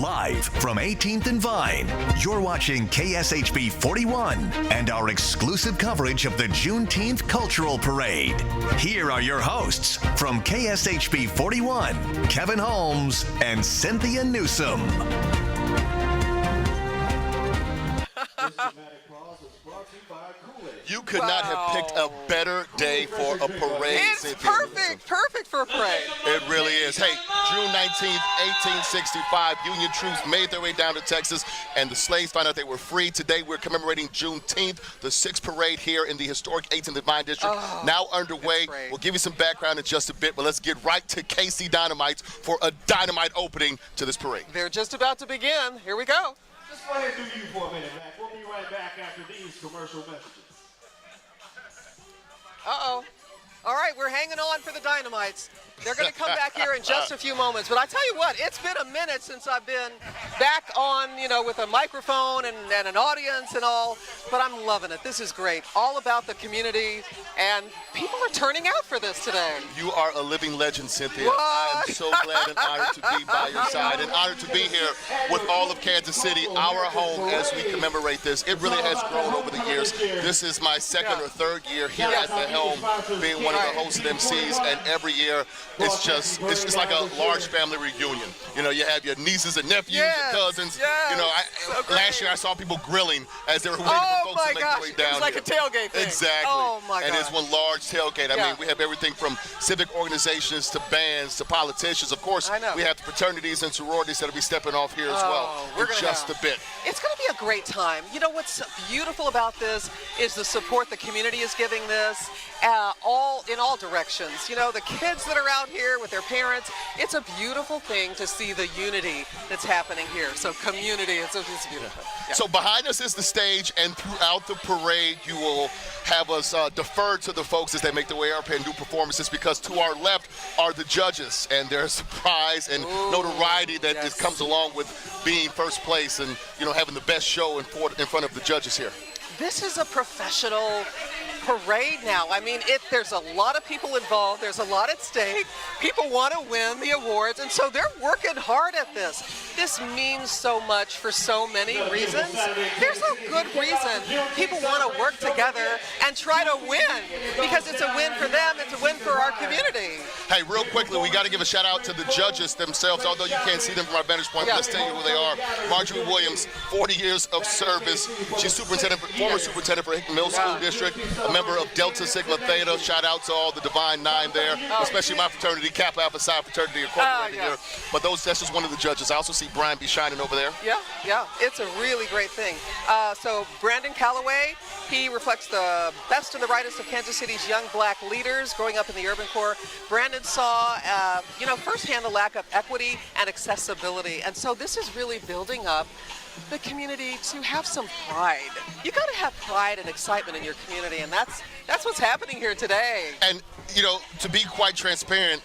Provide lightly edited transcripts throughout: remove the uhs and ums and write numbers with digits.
Live from 18th and Vine, you're watching KSHB 41 and our exclusive coverage of the Juneteenth Cultural Parade. Here are your hosts from KSHB 41, Kevin Holmes and Cynthia Newsom. You could not have picked a better day for a parade. It's perfect for a parade. It really is. Hey, June 19th, 1865, Union troops made their way down to Texas, and the slaves found out they were free. Today, we're commemorating Juneteenth, the 6th parade here in the historic 18th and Vine District. Now underway. We'll give you some background in just a bit, but let's get right to KC Dynamites for a dynamite opening to this parade. They're just about to begin. Here we go. Just go ahead and do you for a minute, Mac. We'll be right back after these commercial messages. Uh-oh. All right, we're hanging on for the Dynamites. They're going to come back here in just a few moments. But I tell you what, it's been a minute since I've been back on, with a microphone and an audience and all. But I'm loving it. This is great. All about the community, and people are turning out for this today. You are a living legend, Cynthia. What? I am so glad and honored to be by your side, and honored to be here with all of Kansas City, our home, as we commemorate this. It really has grown over the years. This is my second or third year here at the helm, being one of the hosted MCs, and every year it's just like a large family reunion. You have your nieces and nephews, your cousins. Last year I saw people grilling as they were waiting for folks to make their way down. It was like here. a tailgate thing. Exactly. Oh my God. And it's one large tailgate. I mean, we have everything from civic organizations to bands to politicians. Of course, we have the fraternities and sororities that'll be stepping off here as well in just a bit. It's going to be a great time. What's beautiful about this is the support the community is giving this, in all directions. The kids that are out here with their parents, it's a beautiful thing to see the unity that's happening here. So community, it's beautiful. Yeah. So behind us is the stage, and throughout the parade, you will have us defer to the folks as they make their way up here and do performances, because to our left are the judges, and there's pride and notoriety that just comes along with being first place and having the best show in front of the judges here. This is a professional parade now. I mean, there's a lot of people involved. There's a lot at stake. People want to win the awards, and so they're working hard at this. This means so much for so many reasons. There's a good reason people want to work together and try to win, because it's a win for them. It's a win for our community. Hey, real quickly, we got to give a shout out to the judges themselves, although you can't see them from our vantage point. Let's tell you who they are. Marjorie Williams, 40 years of service. She's former superintendent for Hickman Middle School District, a member of Delta Sigma Theta. Shout out to all the Divine Nine there, especially my fraternity, Kappa Alpha Psi fraternity incorporated here. But that's just one of the judges. I also see Brian B. Shining over there. Yeah, it's a really great thing. So Brandon Calloway, he reflects the best and the brightest of Kansas City's young black leaders growing up in the urban core. Brandon saw, firsthand the lack of equity and accessibility, and so this is really building up the community to have some pride. You got to have pride and excitement in your community, and that's what's happening here today. And to be quite transparent,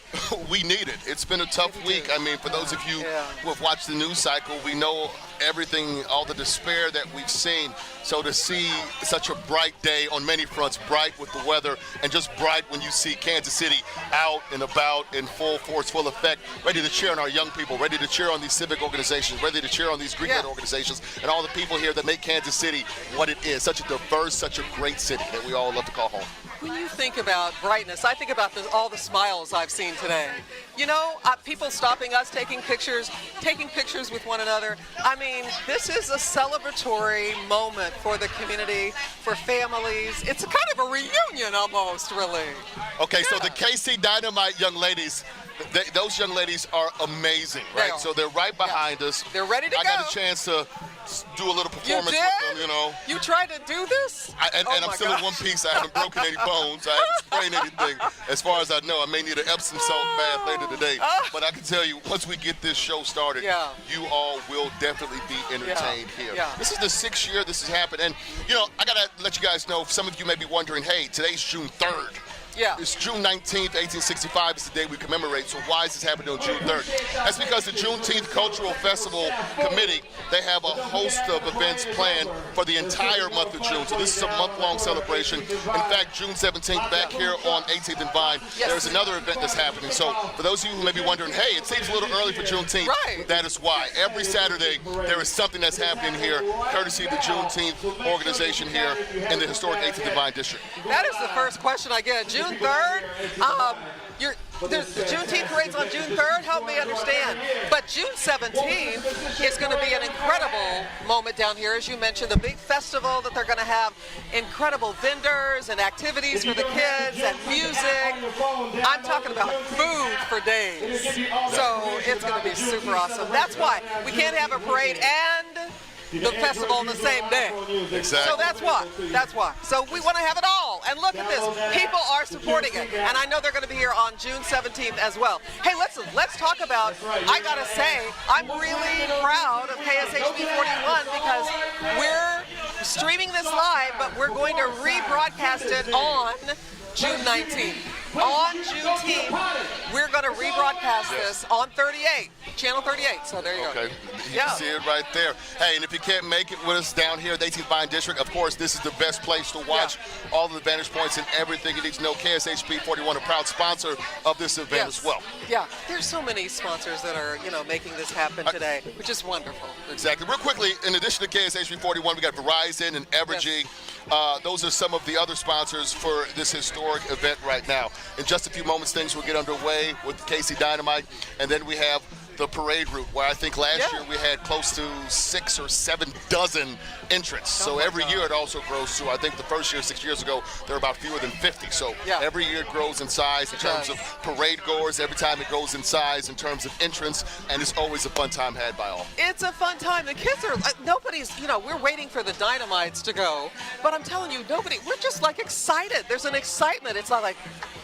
we need it. It's been a tough week. I mean, for those of you who have watched the news cycle, we know everything, all the despair that we've seen. So to see such a bright day on many fronts, bright with the weather, and just bright when you see Kansas City out and about in full force, full effect, ready to cheer on our young people, ready to cheer on these civic organizations, ready to cheer on these Greek-led organizations, and all the people here that make Kansas City what it is, such a diverse, such a great city that we all love to call home. When you think about brightness, I think about all the smiles I've seen today. People stopping us, taking pictures with one another. I mean, this is a celebratory moment for the community, for families. It's a kind of a reunion almost, really. Okay, so the KC Dynamite young ladies, those young ladies are amazing, right? So they're right behind us. They're ready to go. I got a chance to do a little performance with them, You tried to do this? And I'm still in one piece. I haven't broken any bones. I haven't sprained anything. As far as I know, I may need an Epsom salt bath later today. But I can tell you, once we get this show started, you all will definitely be entertained here. This is the 6th year this has happened. And, I got to let you guys know, some of you may be wondering, hey, today's June 3rd. Yeah. It's June 19th, 1865 is the day we commemorate, so why is this happening on June 3rd? That's because the Juneteenth Cultural Festival Committee, they have a host of events planned for the entire month of June. So this is a month-long celebration. In fact, June 17th, back here on 18th and Vine, there's another event that's happening. So for those of you who may be wondering, hey, it seems a little early for Juneteenth, that is why. Every Saturday, there is something that's happening here, courtesy of the Juneteenth organization here in the historic 18th and Vine district. That is the first question I get. June 3rd, the Juneteenth parade's on June 3rd, help me understand. But June 17th is going to be an incredible moment down here. As you mentioned, the big festival that they're going to have, incredible vendors and activities for the kids and music. I'm talking about food for days. So it's going to be super awesome. That's why we can't have a parade and the festival on the same day. Exactly. So that's why. That's why. So we want to have it all. And look at this. People are supporting it. And I know they're going to be here on June 17th as well. Hey, let's talk about, I got to say, I'm really proud of KSHB 41 because we're streaming this live, but we're going to rebroadcast it on June 19th. On Juneteenth, we're going to rebroadcast this on 38, channel 38. So there you go. Okay, you can see it right there. Hey, and if you can't make it with us down here at the 18th Vine District, of course, this is the best place to watch all of the vantage points and everything you need to know. KSHB 41, a proud sponsor of this event as well. Yeah, there's so many sponsors that are, making this happen today, which is wonderful. Exactly. Real quickly, in addition to KSHB 41, we got Verizon and Evergy. Those are some of the other sponsors for this historic event right now. In just a few moments, things will get underway with KC Dynamite, and then we have the parade route, where I think last year we had close to 6 or 7 dozen entrants. So every year it also grows to, I think the first year, 6 years ago, there were about fewer than 50. So every year it grows in size in terms of parade goers. Every time it grows in size in terms of entrants, and it's always a fun time had by all. It's a fun time. The kids are, nobody's, we're waiting for the Dynamites to go, but I'm telling you, we're just like excited. There's an excitement. It's not like,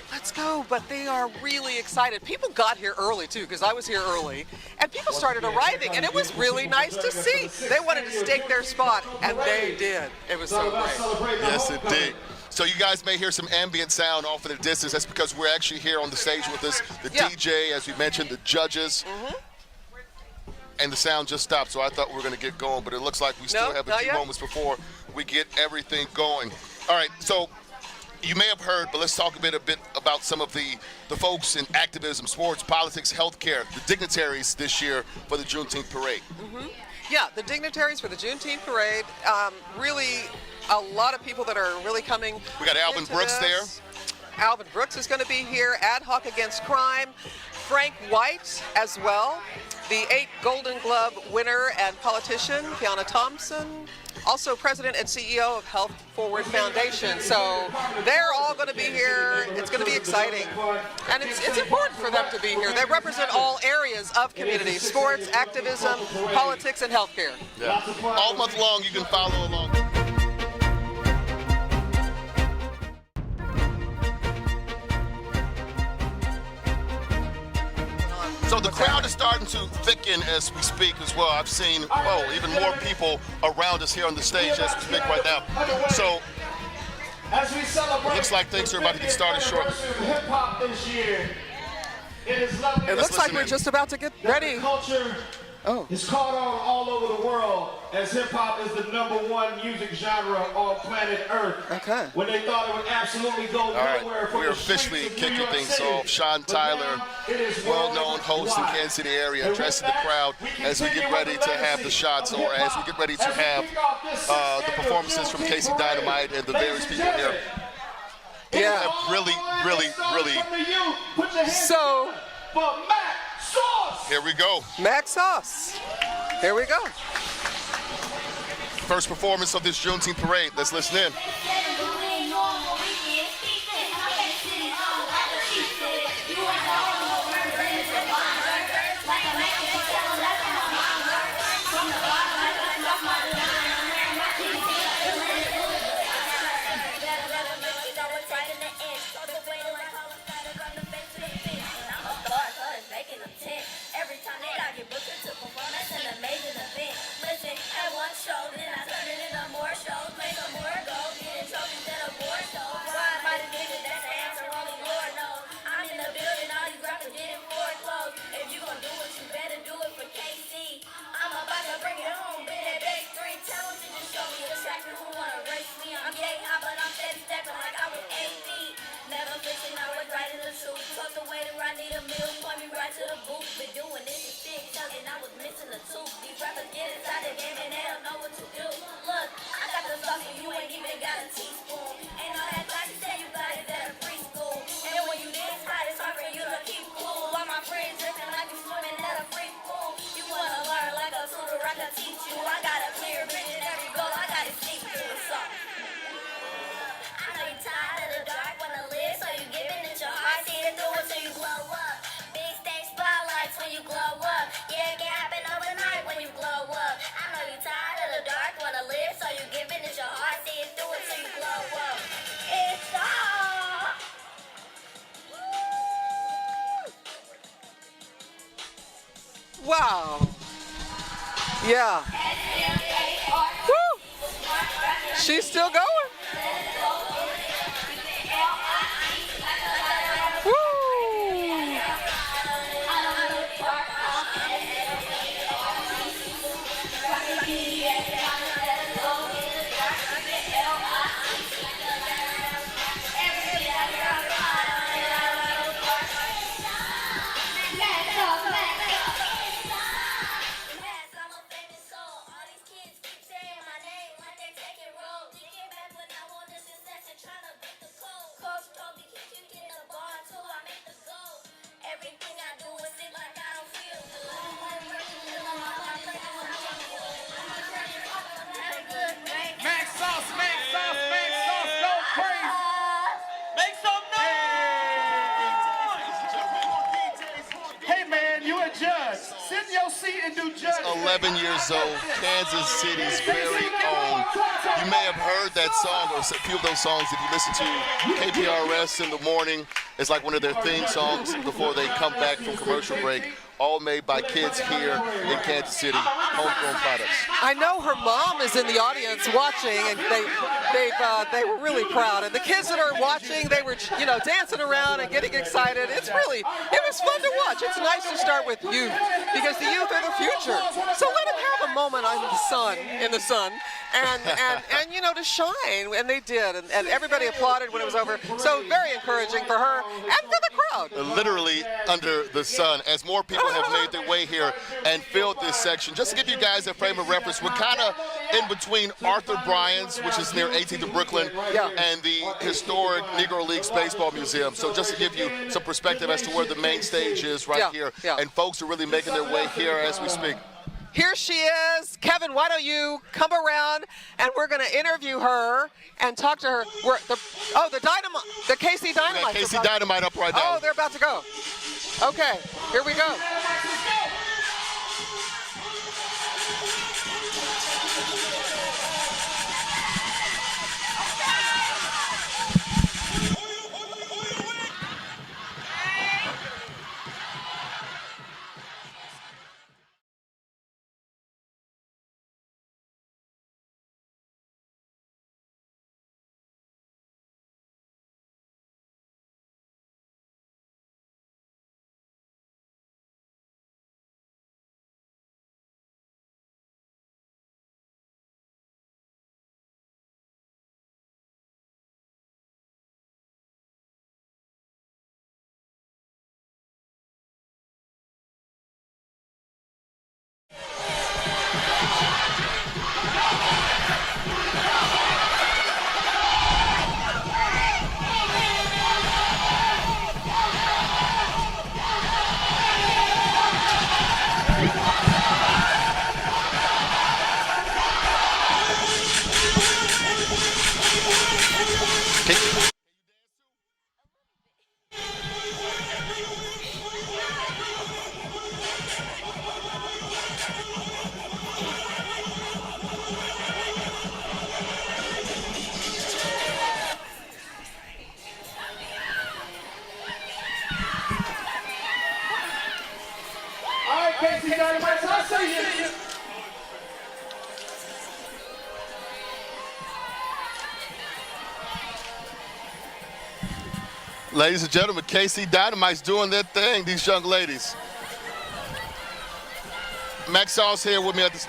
let's go, but they are really excited. People got here early too, because I was here early, and people started arriving, and it was really nice to see. They wanted to stake their spot, and they did. It was so great. Yes, it did. So you guys may hear some ambient sound off in the distance. That's because we're actually here on the stage with us, the DJ, as we mentioned, the judges. And the sound just stopped, so I thought we were going to get going, but it looks like we still have a few moments before we get everything going. All right, so you may have heard, but let's talk a bit about some of the folks in activism, sports, politics, healthcare, the dignitaries this year for the Juneteenth Parade. Yeah, the dignitaries for the Juneteenth Parade, really a lot of people that are really coming. We got Alvin Brooks there. Alvin Brooks is going to be here, Ad Hoc Against Crime. Frank White as well, the 8 Golden Glove winner and politician, Fiona Thompson, also president and CEO of Health Forward Foundation. So they're all going to be here. It's going to be exciting. And it's important for them to be here. They represent all areas of community, sports, activism, politics, and healthcare. Yeah. All month long, you can follow along. So the crowd is starting to thicken as we speak as well. I've seen, even more people around us here on the stage as we speak right now. So it looks like things are about to get started shortly. It looks like we're just about to get ready. It's caught on all over the world as hip-hop is the #1 music genre on planet Earth. Okay. When they thought it would absolutely go nowhere. We're officially kicking things off. Sean Tyler, well-known host in Kansas City area, addressing the crowd as we get ready to have the shots, or as we get ready to have the performances from Casey Dynamite and the various people here. Yeah. Really. So. Here we go. Mac Sauce. Here we go. First performance of this Juneteenth parade. Let's listen in. Listen, at one show, then I turn it into more shows, make them more go, get into teach you. I got a clear vision, every goal I got to see through a song. I know you're tired of the dark, wanna live, so you giving it your heart, see it through until you glow up. Big stage spotlights when you glow up. Yeah, it can happen overnight when you glow up. I know you're tired of the dark, wanna live, so you giving it your heart, see it through until you glow up. It's all. Wow. Yeah. Woo. She's still going. Woo. Sit in your seat and do judging. 11 years old, Kansas City's very own. You may have heard that song or a few of those songs if you listen to KPRS in the morning. It's like one of their theme songs before they come back from commercial break. All made by kids here in Kansas City, homegrown products. I know her mom is in the audience watching, and they were really proud. And the kids that are watching, they were, you know, dancing around and getting excited. It was fun to watch. It's nice to start with youth because the youth are the future. So let them have a moment in the sun, and you know, to shine. And they did, and everybody applauded when it was over. So very encouraging for her and for the crowd. Literally under the sun, as more people have made their way here and filled this section. Just to give you guys a frame of reference, we're kind of in between Arthur Bryant's, which is near 18th and Brooklyn, and the historic Negro Leagues Baseball Museum. So just to give you some perspective as to where the main stage is right here. And folks are really making their way here as we speak. Here she is. Kevin, why don't you come around and we're going to interview her and talk to her. The Dynamite, the KC Dynamite. KC Dynamite up right now. Oh, they're about to go. Okay, here we go. KC Dynamite, I say you. Ladies and gentlemen, KC Dynamite's doing their thing, these young ladies. Max Sauce here with me at this.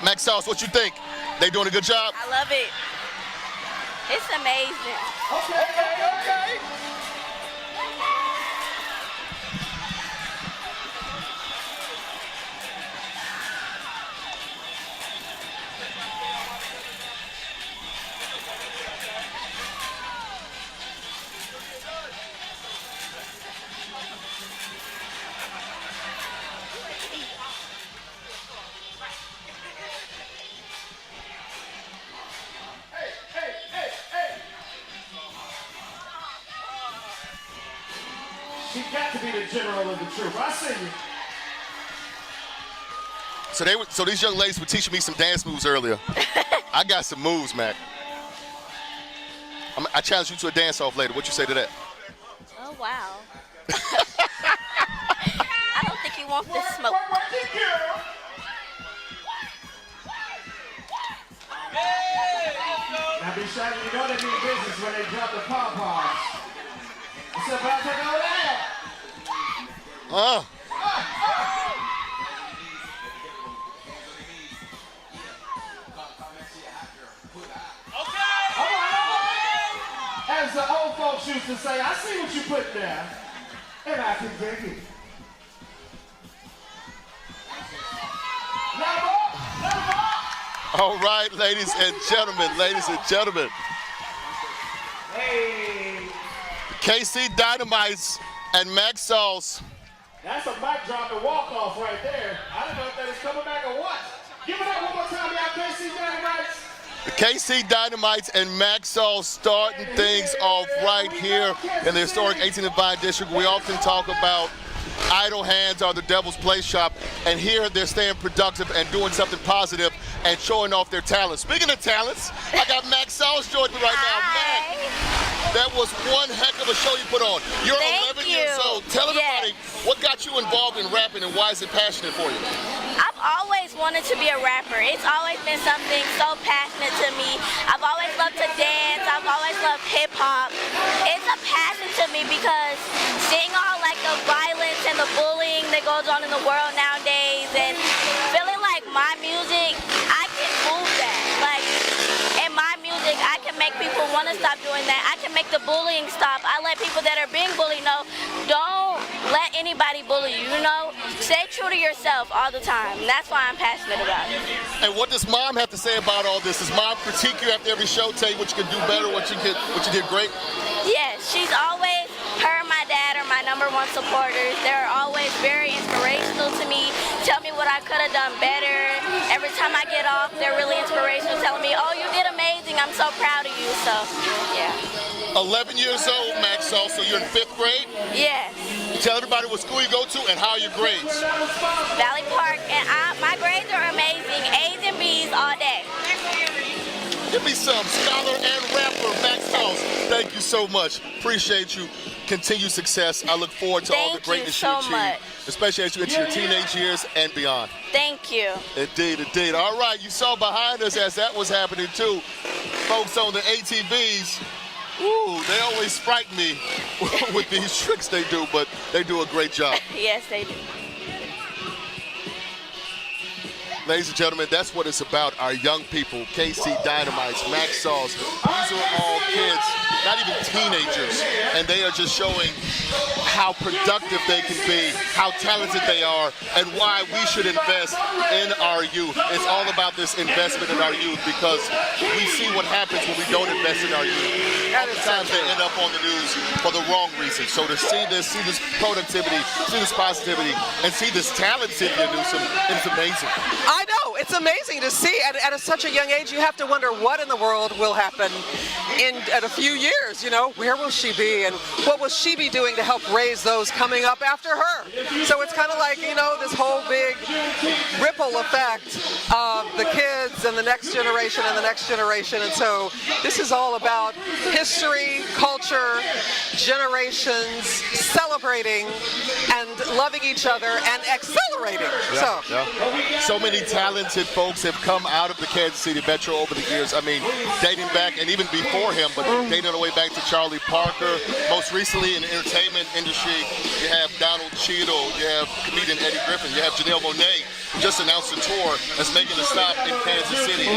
Max Sauce, what you think? They doing a good job? I love it. It's amazing. Okay. She got to be the general of the troop. I see you. So these young ladies were teaching me some dance moves earlier. I got some moves, Mac. I challenge you to a dance-off later. What you say to that? Oh, wow. I don't think you want this smoke. Now be sure you know they mean business when they drop the pom-poms. It's about to go down. As the old folks used to say, I see what you put there, and I can dig it. All right, ladies and gentlemen. Hey. KC Dynamites and Max Sauce. That's a mic drop and walk-off right there. I don't know if that is coming back or what. Give it up one more time, y'all, KC Dynamites. The KC Dynamites and Max Sauce starting things off right here in the historic 18th and Vine District. We often talk about idle hands are the devil's play shop, and here they're staying productive and doing something positive and showing off their talents. Speaking of talents, I got Max Sauce joining me right now. Max, that was one heck of a show you put on. You're 11 years old. Tell everybody what got you involved in rapping and why is it passionate for you? I've always wanted to be a rapper. It's always been something so passionate to me. I've always loved to dance. I've always loved hip hop. It's a passion to me because seeing all like the violence and the bullying that goes on in the world nowadays and feeling like my music, I can move that. Like in my music, I can make people want to stop doing that. I can make the bullying stop. I let people that are being bullied know, don't let anybody bully you, you know? Stay true to yourself all the time. And that's why I'm passionate about it. And what does Mom have to say about all this? Does Mom critique you after every show, tell you what you can do better, what you did great? Yes, she's always, her and my dad are my #1 supporters. They're always very inspirational to me, tell me what I could have done better. Every time I get off, they're really inspirational, telling me, oh, you did amazing, I'm so proud of you. So, yeah. 11 years old, Max Sauce, so you're in 5th grade? Yes. Tell everybody what school you go to and how are your grades? Valley Park, and my grades are amazing. A's and B's all day. Give me some scholar and rapper, Max Sauce. Thank you so much. Appreciate you. Continue success. I look forward to all the greatness you achieve, especially as you enter your teenage years and beyond. Thank you. Indeed, indeed. All right, you saw behind us as that was happening too. Folks on the ATVs, ooh, they always frighten me with these tricks they do, but they do a great job. Yes, they do. Ladies and gentlemen, that's what it's about. Our young people, KC Dynamites, Max Sauce. These are all kids, not even teenagers, and they are just showing how productive they can be, how talented they are, and why we should invest in our youth. It's all about this investment in our youth because we see what happens when we don't invest in our youth. Sometimes they end up on the news for the wrong reasons. So to see this productivity, see this positivity, and see this talent, Cynthia Newsom, it's amazing. I know, it's amazing to see. At such a young age, you have to wonder what in the world will happen at a few years, you know? Where will she be and what will she be doing to help raise those coming up after her? So it's kind of like, you know, this whole big ripple effect of the kids and the next generation and the next generation. And so this is all about history, culture, generations, celebrating and loving each other and accelerating. So many talented folks have come out of the Kansas City Metro over the years. I mean, dating back and even before him, but dating all the way back to Charlie Parker. Most recently in the entertainment industry, you have Donald Cheadle, you have comedian Eddie Griffin, you have Janelle Monáe, who just announced a tour that's making a stop in Kansas City.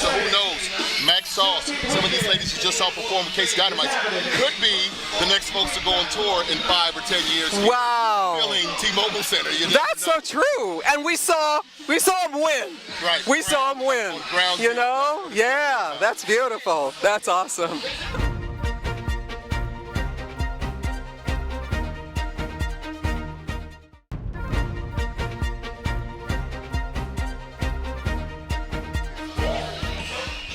So who knows? Max Sauce, some of these ladies you just saw perform with KC Dynamites could be the next folks to go on tour in 5 or 10 years. Wow. Filling T-Mobile Center. That's so true. And we saw him win. Right. We saw him win. You know? Yeah, that's beautiful. That's awesome.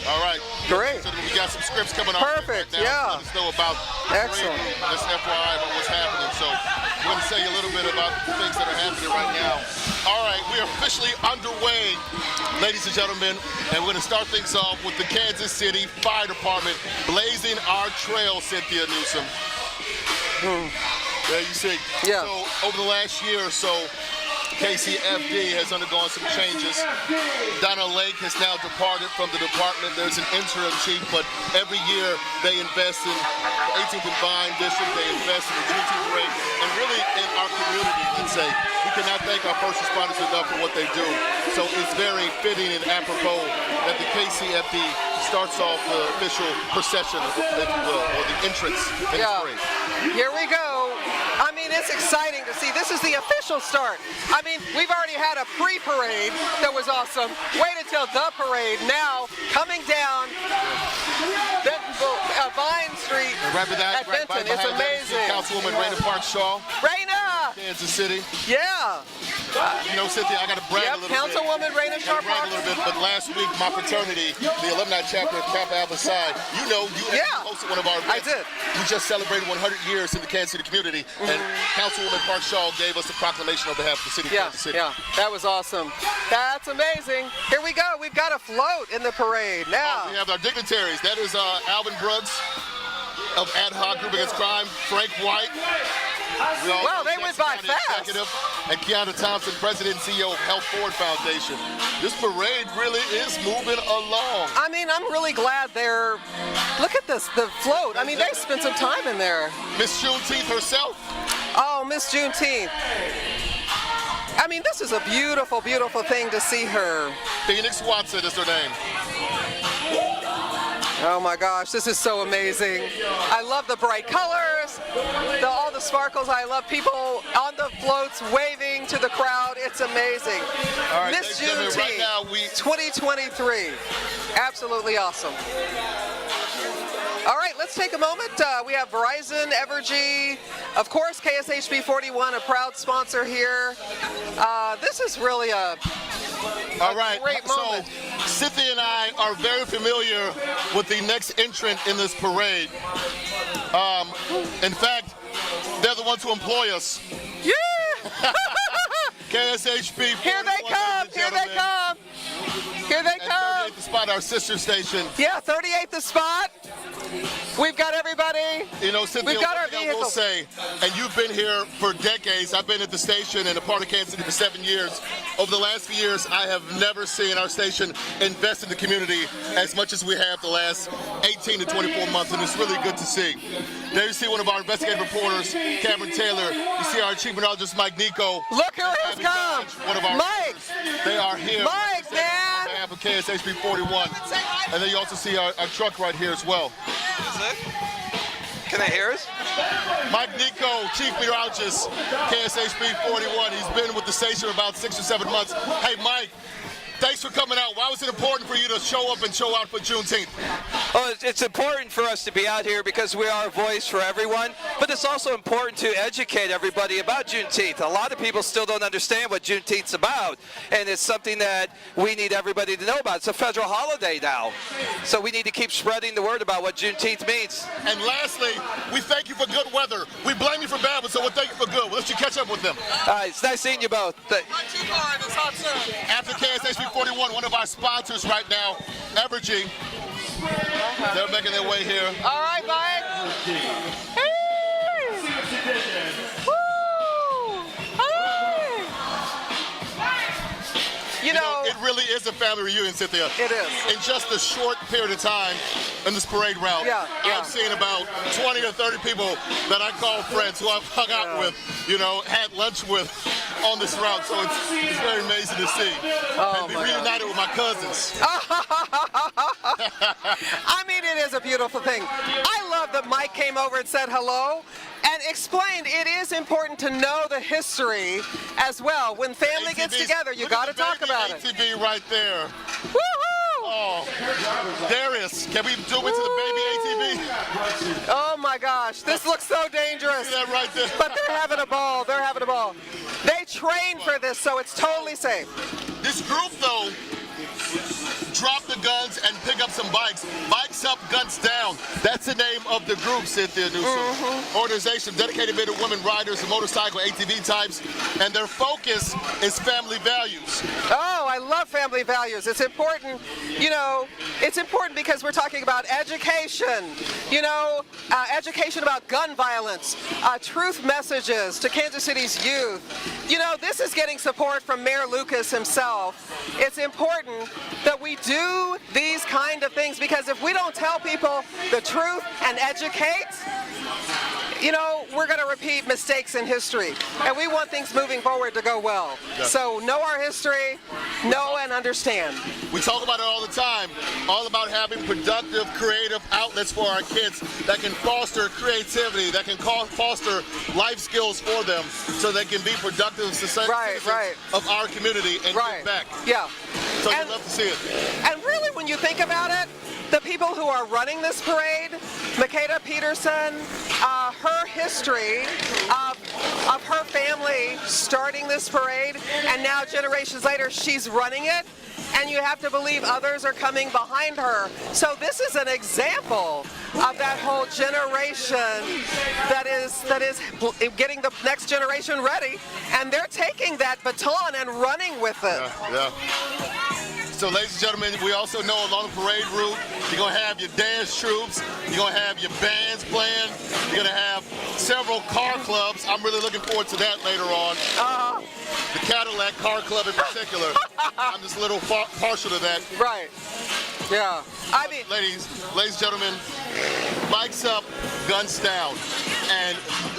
All right. Great. So we got some scripts coming on. Perfect, right now. yeah. Let us know about Excellent. just FYI about what's happening. So we're going to tell you a little bit about the things that are happening right now. All right, we are officially underway, ladies and gentlemen, and we're going to start things off with the Kansas City Fire Department blazing our trail, Cynthia Newsom. There you see. Yeah. So over the last year or so, KCFD has undergone some changes. Donna Lake has now departed from the department. There's an interim chief, but every year they invest in the 18th and Vine district, they invest in the Juneteenth Parade, and really in our community. Let's say we cannot thank our first responders enough for what they do. So it's very fitting and apropos that the KCFD starts off the official procession, if you will, or the entrance in the parade. Here we go. I mean, it's exciting to see. This is the official start. I mean, we've already had a pre-parade that was awesome. Wait until the parade. Now, coming down Vine Street at Benton. It's amazing. Councilwoman Raina Park-Shaw. Raina! Kansas City. Yeah. You know, Cynthia, I got to brag a little bit. Councilwoman Raina Park. Brag a little bit, but last week, my fraternity, the alumni chapter of Kappa Alpha Psi, you know, you hosted one of our events. I did. We just celebrated 100 years in the Kansas City community, and Councilwoman Park-Shaw gave us a proclamation on behalf of the city of Kansas City. Yeah, that was awesome. That's amazing. Here we go. We've got a float in the parade now. We have our dignitaries. That is Alvin Brooks of Ad Hoc Group Against Crime, Frank White. Well, they went by fast. And Keanu Thompson, President and CEO of Health Forward Foundation. This parade really is moving along. I mean, I'm really glad they're, look at this, the float. I mean, they spent some time in there. Miss Juneteenth herself. Oh, Miss Juneteenth. I mean, this is a beautiful, beautiful thing to see her. Phoenix Watson is her name. Oh my gosh, this is so amazing. I love the bright colors, all the sparkles. I love people on the floats waving to the crowd. It's amazing. All right, Miss Juneteenth, right now 2023. Absolutely awesome. All right, let's take a moment. We have Verizon, Evergy, of course, KSHB 41, a proud sponsor here. This is really a great moment. So Cynthia and I are very familiar with the next entrant in this parade. In fact, they're the ones who employ us. Yeah! KSHB 41. Here they come! Here they come! Here they come! 38th spot, our sister station. Yeah, 38th spot. We've got everybody. You know, Cynthia, we've got our I will say, and you've been here for decades. I've been at the station and a part of Kansas City for 7 years. Over the last few years, I have never seen our station invest in the community as much as we have the last 18 to 24 months, and it's really good to see. There you see one of our investigative reporters, Cameron Taylor. You see our chief meteorologist, Mike Nico. Look who has come. One of our Mike. reporters. They are here. Mike, man. On behalf of KSHB 41. And then you also see our truck right here as well. Can they hear us? Mike Nico, chief meteorologist, KSHB 41. He's been with the station for about 6 or 7 months. Hey, Mike, thanks for coming out. Why was it important for you to show up and show out for Juneteenth? Well, it's important for us to be out here because we are a voice for everyone, but it's also important to educate everybody about Juneteenth. A lot of people still don't understand what Juneteenth's about, and it's something that we need everybody to know about. It's a federal holiday now, so we need to keep spreading the word about what Juneteenth means. And lastly, we thank you for good weather. We blame you for bad, but so we'll thank you for good. We'll let you catch up with them. It's nice seeing you both. After KSHB 41, one of our sponsors right now, Evergy. They're making their way here. All right, Mike. Hey. Woo. Hey. You know, it really is a family reunion, Cynthia. It is. In just a short period of time in this parade route, I've seen about 20 or 30 people that I call friends who I've hung out with, you know, had lunch with on this route. So it's very amazing to see. And be reunited with my cousins. I mean, it is a beautiful thing. I love that Mike came over and said hello and explained it is important to know the history as well. When family gets together, you got to talk about it. ATV right there. Woohoo! Oh, Darius, can we zoom into the baby ATV? Oh my gosh, this looks so dangerous. See that right there? But they're having a ball. They're having a ball. They train for this, so it's totally safe. This group, though, drop the guns and pick up some bikes. Bikes up, guns down. That's the name of the group, Cynthia Newsom. Organization, dedicated men and women riders and motorcycle ATV types, and their focus is family values. Oh, I love family values. It's important, you know, it's important because we're talking about education, you know, education about gun violence, truth messages to Kansas City's youth. You know, this is getting support from Mayor Lucas himself. It's important that we do these kind of things because if we don't tell people the truth and educate, you know, we're going to repeat mistakes in history. And we want things moving forward to go well. Yeah. So know our history, know and understand. We talk about it all the time, all about having productive, creative outlets for our kids that can foster creativity, that can foster life skills for them so they can be productive citizens of our community and give back. Yeah. So we'd love to see it. And really, when you think about it, the people who are running this parade, Makeda Peterson, her history of her family starting this parade, and now generations later, she's running it, and you have to believe others are coming behind her. So this is an example of that whole generation that is getting the next generation ready, and they're taking that baton and running with it. Yeah. So, ladies and gentlemen, we also know along the parade route, you're going to have your dance troops, you're going to have your bands playing, you're going to have several car clubs. I'm really looking forward to that later on. The Cadillac Car Club in particular. I'm just a little partial to that. Right. Yeah. I mean, ladies and gentlemen, bikes up, guns down. And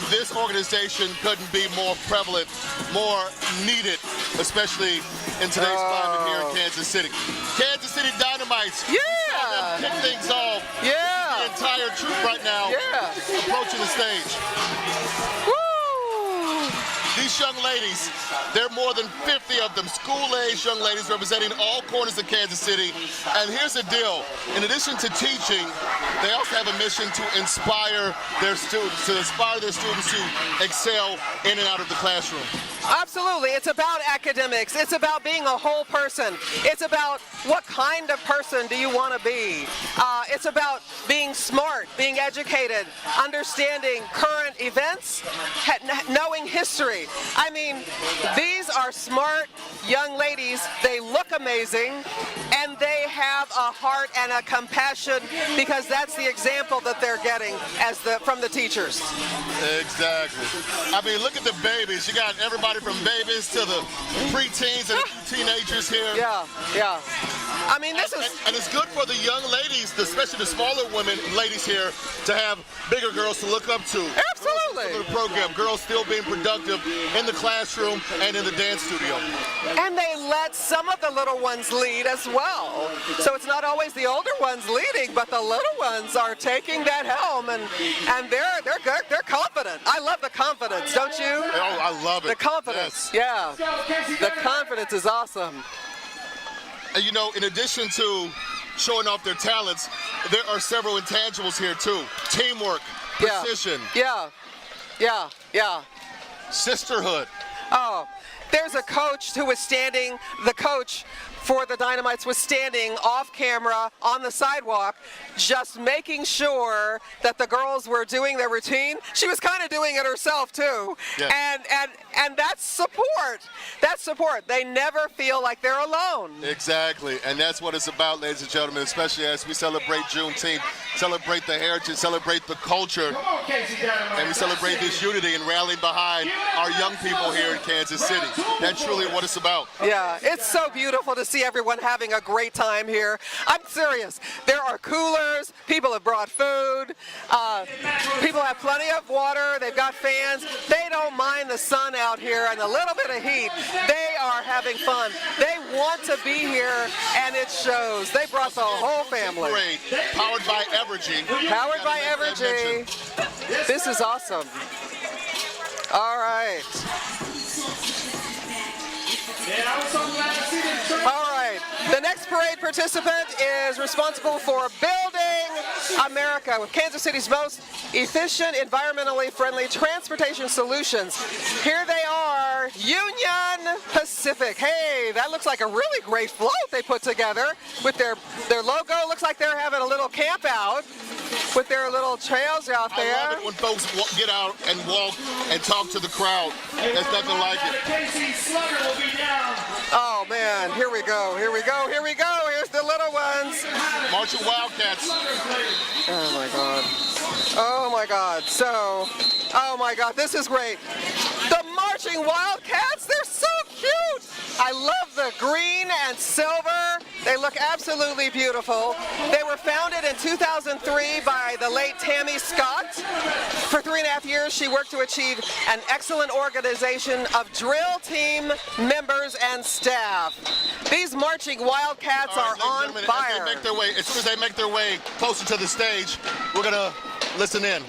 this organization couldn't be more prevalent, more needed, especially in today's climate here in Kansas City. Kansas City Dynamites. Yeah. Kick things off. Yeah. The entire troop right now approaching the stage. Woo! These young ladies, there are more than 50 of them, school-aged young ladies representing all corners of Kansas City. And here's the deal. In addition to teaching, they also have a mission to inspire their students, to excel in and out of the classroom. Absolutely. It's about academics. It's about being a whole person. It's about what kind of person do you want to be. It's about being smart, being educated, understanding current events, knowing history. I mean, these are smart young ladies. They look amazing, and they have a heart and a compassion because that's the example that they're getting from the teachers. Exactly. I mean, look at the babies. You got everybody from babies to the preteens and teenagers here. Yeah. I mean, and it's good for the young ladies, especially the smaller ladies here, to have bigger girls to look up to. Absolutely. The program, girls still being productive in the classroom and in the dance studio. And they let some of the little ones lead as well. So it's not always the older ones leading, but the little ones are taking that helm, and they're good. They're confident. I love the confidence, don't you? Oh, I love it. The confidence, yeah. The confidence is awesome. And you know, in addition to showing off their talents, there are several intangibles here too. Teamwork, precision. Yeah. Sisterhood. Oh, there's a coach who was standing, the coach for the Dynamites was standing off camera on the sidewalk, just making sure that the girls were doing their routine. She was kind of doing it herself too. Yeah. And that's support. That's support. They never feel like they're alone. Exactly. And that's what it's about, ladies and gentlemen, especially as we celebrate Juneteenth, celebrate the heritage, celebrate the culture, and we celebrate this unity and rallying behind our young people here in Kansas City. That's truly what it's about. Yeah, it's so beautiful to see everyone having a great time here. I'm serious. There are coolers. People have brought food. People have plenty of water. They've got fans. They don't mind the sun out here and a little bit of heat. They are having fun. They want to be here, and it shows. They brought the whole family. Great. Powered by Evergy. Powered by Evergy. This is awesome. All right. All right. The next parade participant is responsible for building America with Kansas City's most efficient, environmentally friendly transportation solutions. Here they are, Union Pacific. Hey, that looks like a really great float they put together with their logo. Looks like they're having a little camp out with their little trails out there. I love it when folks get out and walk and talk to the crowd. There's nothing like it. Oh man, here we go, here we go, here we go. Here's the little ones. Marching Wildcats. Oh my God. Oh my God. So, oh my God, this is great. The Marching Wildcats, they're so cute. I love the green and silver. They look absolutely beautiful. They were founded in 2003 by the late Tammy Scott. For 3.5 years, she worked to achieve an excellent organization of drill team members and staff. These Marching Wildcats are on fire. As soon as they make their way closer to the stage, we're going to listen in.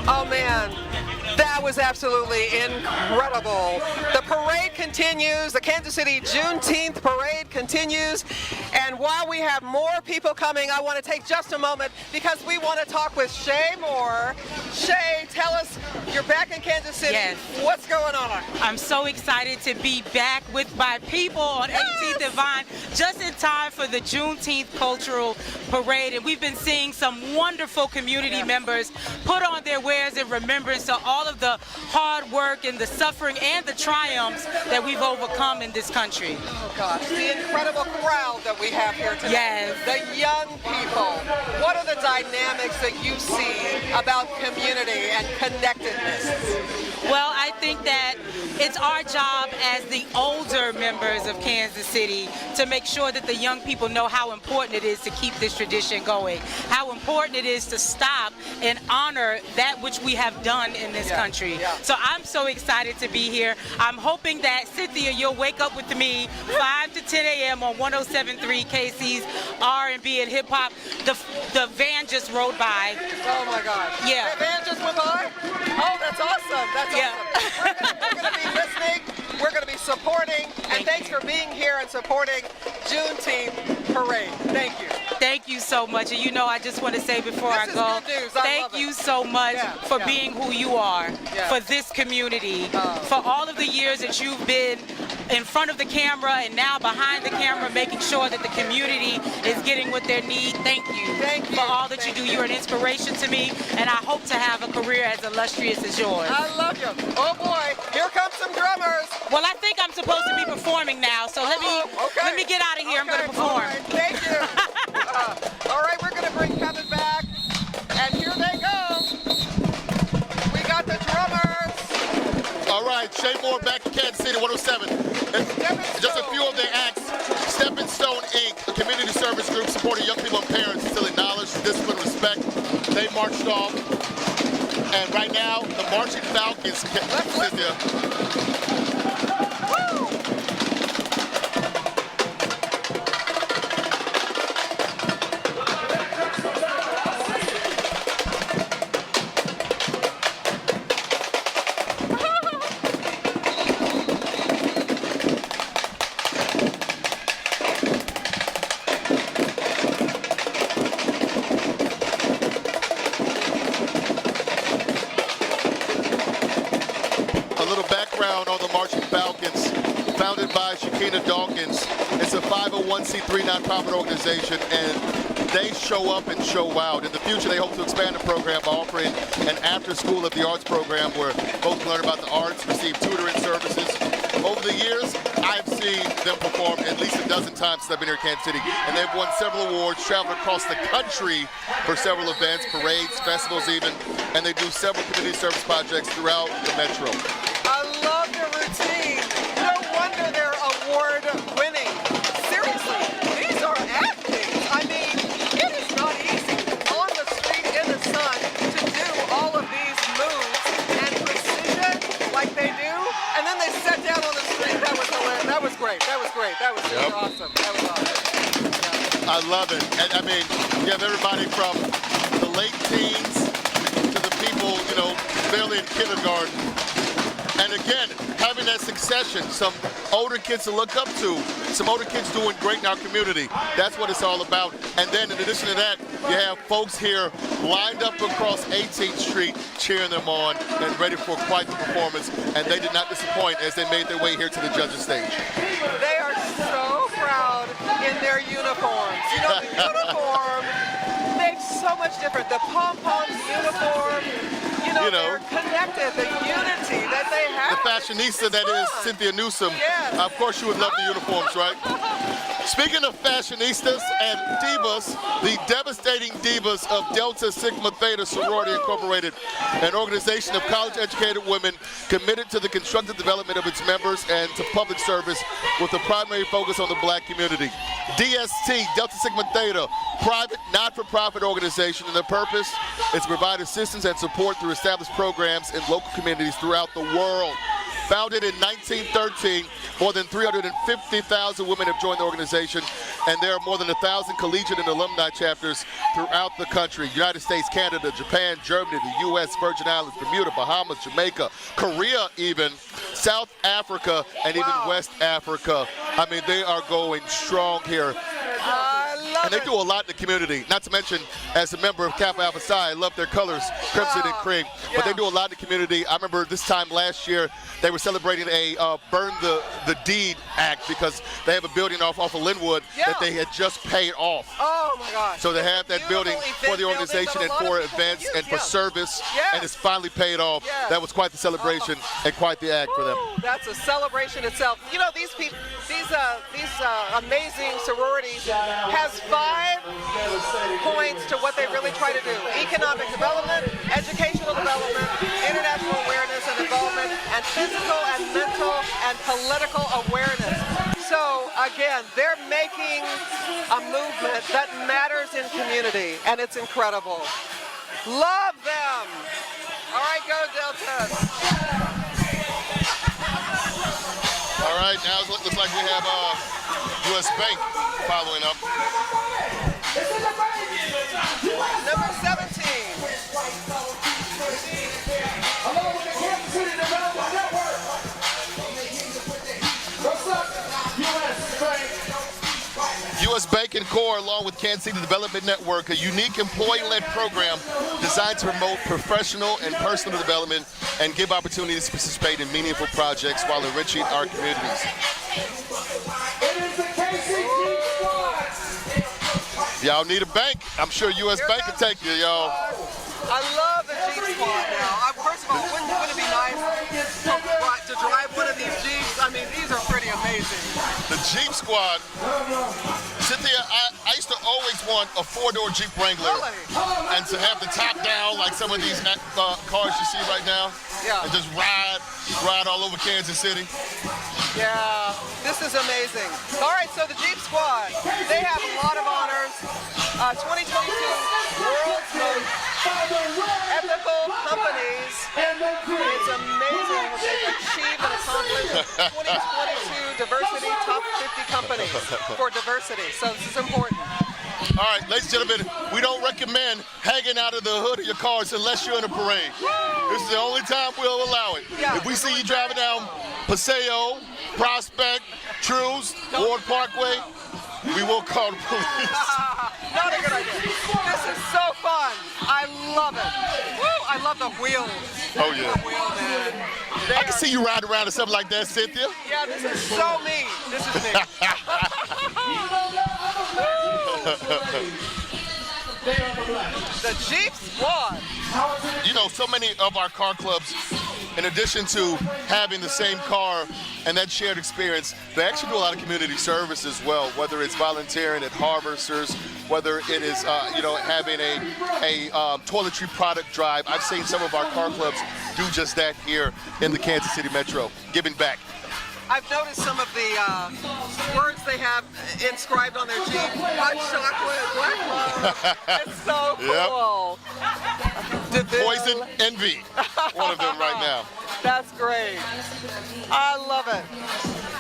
Oh man, that was absolutely incredible. The parade continues, the Kansas City Juneteenth Parade continues, and while we have more people coming, I want to take just a moment because we want to talk with Shay Moore. Shay, tell us, you're back in Kansas City. Yes. What's going on? I'm so excited to be back with my people on 18th and Vine, just in time for the Juneteenth Cultural Parade, and we've been seeing some wonderful community members put on their wares in remembrance of all of the hard work and the suffering and the triumphs that we've overcome in this country. Oh gosh, the incredible crowd that we have here today. Yes. The young people. What are the dynamics that you see about community and connectedness? Well, I think that it's our job as the older members of Kansas City to make sure that the young people know how important it is to keep this tradition going, how important it is to stop and honor that which we have done in this country. So I'm so excited to be here. I'm hoping that, Cynthia, you'll wake up with me 5 to 10 a.m. on 107.3 KC's R&B and hip hop. The van just rode by. Oh my gosh. Yeah. The van just went by? Oh, that's awesome. That's awesome. We're going to be listening. We're going to be supporting. And thanks for being here and supporting Juneteenth Parade. Thank you. Thank you so much. And you know, I just want to say before I This is go, good news. I thank love you it. so much for Yeah. being who you are, Yeah. for this community, for all of the years that you've been in front of the camera and now behind the camera, making sure that the community is getting what they need. Thank you. Thank you. For all that Thank you do. you. You're an inspiration to me, and I hope to have a career as illustrious as yours. I love you. Oh boy, here come some drummers. Well, I think I'm supposed to be performing now, so let me get out of here. I'm going to Okay, perform. all right, thank you. All right, we're going to bring Kevin back, and here they go. We got the drummers. All right, Shay Moore back to Kansas City, 107. Just a few of their acts. Stepping Stone Inc., a community service group supporting young people and parents, instilling knowledge, discipline, respect. They marched off. And right now, the Marching Falcons, Cynthia. On the Marching Falcons, founded by Shakina Dawkins. It's a 501c3 nonprofit organization, and they show up and show out. In the future, they hope to expand the program by offering an after-school of the arts program where folks learn about the arts, receive tutoring services. Over the years, I've seen them perform at least a dozen times since I've been here in Kansas City, and they've won several awards, traveled across the country for several events, parades, festivals even, and they do several community service projects throughout the metro. I love their routine. No wonder they're award winning. Seriously, these are athletes. I mean, it is not easy on the street in the sun to do all of these moves and precision like they do. And then they sat down on the street. That was hilarious. That was great. That was great. That was really awesome. That was awesome. I love it. And I mean, you have everybody from the late teens to the people, you know, barely in kindergarten. And again, having that succession, some older kids to look up to, some older kids doing great in our community. That's what it's all about. And then in addition to that, you have folks here lined up across 18th Street cheering them on and ready for quite the performance. And they did not disappoint as they made their way here to the judges' stage. They are so proud in their uniforms. You know, the uniform makes so much difference. The pom-poms uniform, you know, they're connected, the unity that they have. The fashionista that is Cynthia Newsom. Yes. Of course you would love the uniforms, right? Speaking of fashionistas and divas, the devastating divas of Delta Sigma Theta Sorority Incorporated, an organization of college-educated women committed to the constructive development of its members and to public service with a primary focus on the black community. DST, Delta Sigma Theta, private, not-for-profit organization, and their purpose is to provide assistance and support through established programs in local communities throughout the world. Founded in 1913, more than 350,000 women have joined the organization, and there are more than 1,000 collegiate and alumni chapters throughout the country. United States, Canada, Japan, Germany, the U.S., Virgin Islands, Bermuda, Bahamas, Jamaica, Korea even, South Africa, and even West Africa. I mean, they are going strong here. And they do a lot in the community, not to mention, as a member of Kappa Alpha Psi, I love their colors, crimson and cream. But they do a lot in the community. I remember this time last year, they were celebrating a Burn the Deed act because they have a building off of Linwood that they had just paid off. Oh my gosh. So they have that building for the organization and for events and for service, and it's finally paid off. That was quite the celebration and quite the act for them. That's a celebration itself. You know, these people, these amazing sororities has 5 points to what they really try to do. Economic development, educational development, international awareness and development, and physical and mental and political awareness. So again, they're making a movement that matters in community, and it's incredible. Love them. All right, go Deltas. All right, now it looks like we have U.S. Bank following up. Number 17. U.S. Bank and Core, along with Kansas City Development Network, a unique employee-led program designed to promote professional and personal development and give opportunities to participate in meaningful projects while enriching our communities. Y'all need a bank. I'm sure U.S. Bank can take you, y'all. I love the Jeep Squad now. First of all, wouldn't it be nice to drive one of these Jeeps? I mean, these are pretty amazing. The Jeep Squad. Cynthia, I used to always want a four-door Jeep Wrangler. Really? And to have the top down like some of these cars you see right now. Yeah. And just ride all over Kansas City. Yeah, this is amazing. All right, so the Jeep Squad, they have a lot of honors. 2022 World's Most Ethical Companies. It's amazing what they've achieved and accomplished. 2022 Diversity Top 50 Companies for diversity. So this is important. All right, ladies and gentlemen, we don't recommend hanging out of the hood of your cars unless you're in a parade. This is the only time we'll allow it. Yeah. If we see you driving down Paseo, Prospect, Trues, Ward Parkway, we will call the police. Not a good idea. This is so fun. I love it. Woo, I love the wheels. Oh, yeah. The wheel, man. I can see you riding around or something like that, Cynthia. Yeah, this is so me. This is me. The Jeep Squad. You know, so many of our car clubs, in addition to having the same car and that shared experience, they actually do a lot of community service as well, whether it's volunteering at harvesters, whether it is, having a toiletry product drive. I've seen some of our car clubs do just that here in the Kansas City Metro, giving back. I've noticed some of the words they have inscribed on their Jeep. Hot chocolate, black love. It's so cool. Yep. Poison Envy, one of them right now. That's great. I love it.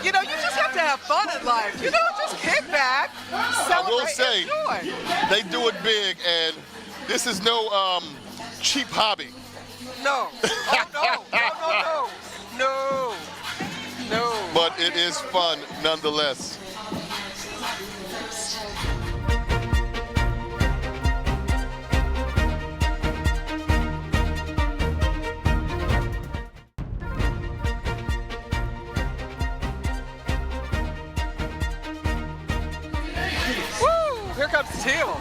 You know, you just have to have fun in life. You don't just kick back, celebrate, I will say, enjoy. they do it big, and this is no cheap hobby. No. Oh, no. No. But it is fun nonetheless. Woo! Here comes the teal.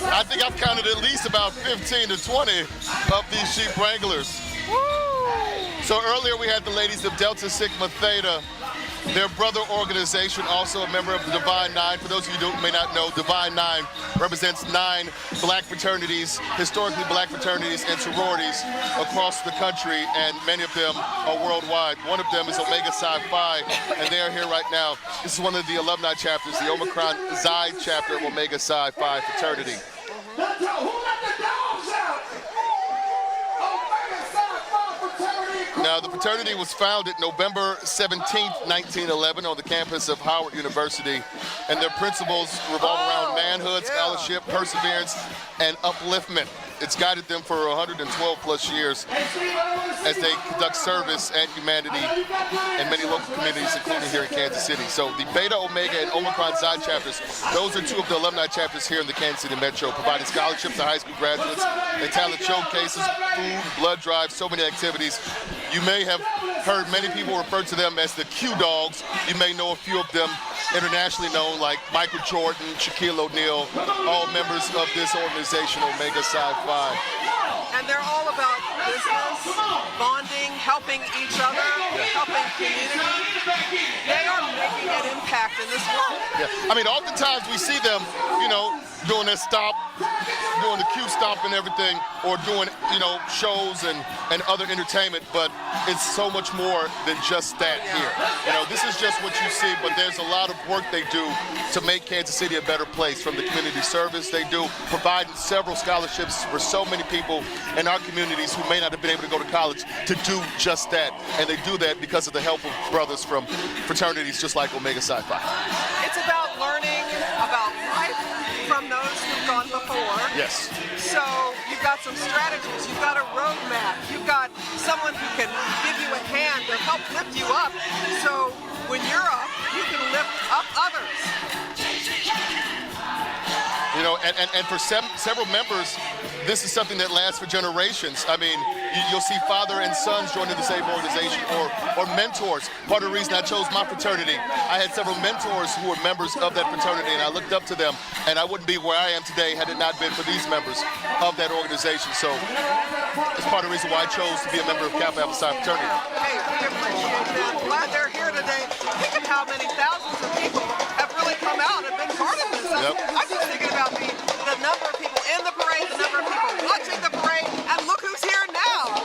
I think I've counted at least about 15 to 20 of these Jeep Wranglers. Woo! So earlier we had the ladies of Delta Sigma Theta, their brother organization, also a member of the Divine Nine. For those of you who may not know, Divine Nine represents 9 black fraternities, historically black fraternities and sororities across the country, and many of them are worldwide. One of them is Omega Psi Phi, and they are here right now. This is one of the alumni chapters, the Omicron Xi chapter of Omega Psi Phi fraternity. Who let the dogs out? Omega Psi Phi fraternity. Now, the fraternity was founded November 17th, 1911 on the campus of Howard University, and their principles revolve around manhood, scholarship, perseverance, and upliftment. It's guided them for 112 plus years as they conduct service and humanity in many local communities, including here in Kansas City. So the Beta, Omega, and Omicron Xi chapters, those are 2 of the alumni chapters here in the Kansas City Metro, providing scholarships to high school graduates, and talent showcases, food, blood drives, so many activities. You may have heard many people refer to them as the Q Dogs. You may know a few of them internationally known, like Michael Jordan, Shaquille O'Neal, all members of this organization, Omega Psi Phi. And they're all about business, bonding, helping each other, helping community. They are making an impact in this world. Yeah, I mean, oftentimes we see them, doing their stop, doing the Q stop and everything, or doing, shows and other entertainment, but it's so much more than just that here. This is just what you see, but there's a lot of work they do to make Kansas City a better place, from the community service they do, providing several scholarships for so many people in our communities who may not have been able to go to college to do just that. And they do that because of the help of brothers from fraternities just like Omega Psi Phi. It's about learning about life from those who've gone before. Yes. So you've got some strategies, you've got a roadmap, you've got someone who can give you a hand or help lift you up. So when you're up, you can lift up others. You know, and for several members, this is something that lasts for generations. I mean, you'll see father and sons joining the same organization, or mentors. Part of the reason I chose my fraternity, I had several mentors who were members of that fraternity, and I looked up to them, and I wouldn't be where I am today had it not been for these members of that organization. So it's part of the reason why I chose to be a member of Kappa Alpha Psi fraternity. Hey, we appreciate that. Glad they're here today. Think of how many thousands of people have really come out and been part of this. Yep. I'm just thinking about the number of people in the parade, the number of people watching the parade, and look who's here now.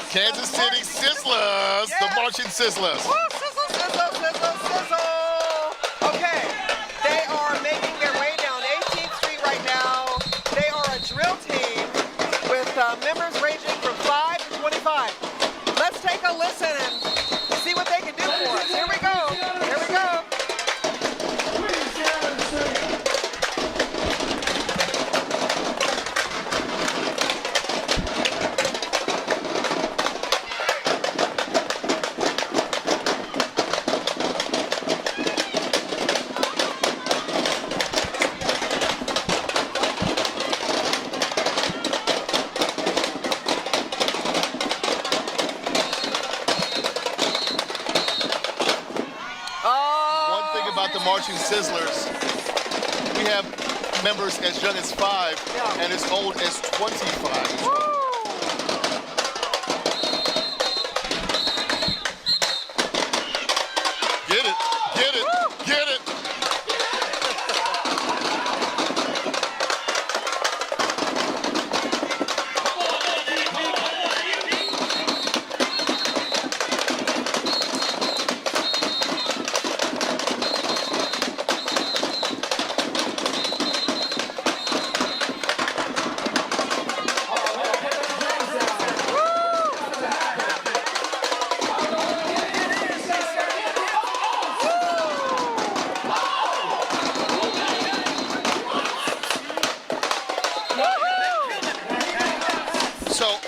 Kansas City Sizzlers, the Marching Sizzlers. Woo, sizzle, sizzle, sizzle, sizzle. Okay, they are making their way down 18th Street right now. They are a drill team with members ranging from 5 to 25. Let's take a listen and see what they can do for us. Here we go. Here we go. Marching Sizzlers, we have members as young as 5 and as old as 25. Woo! Get it, get it, Woo! get it.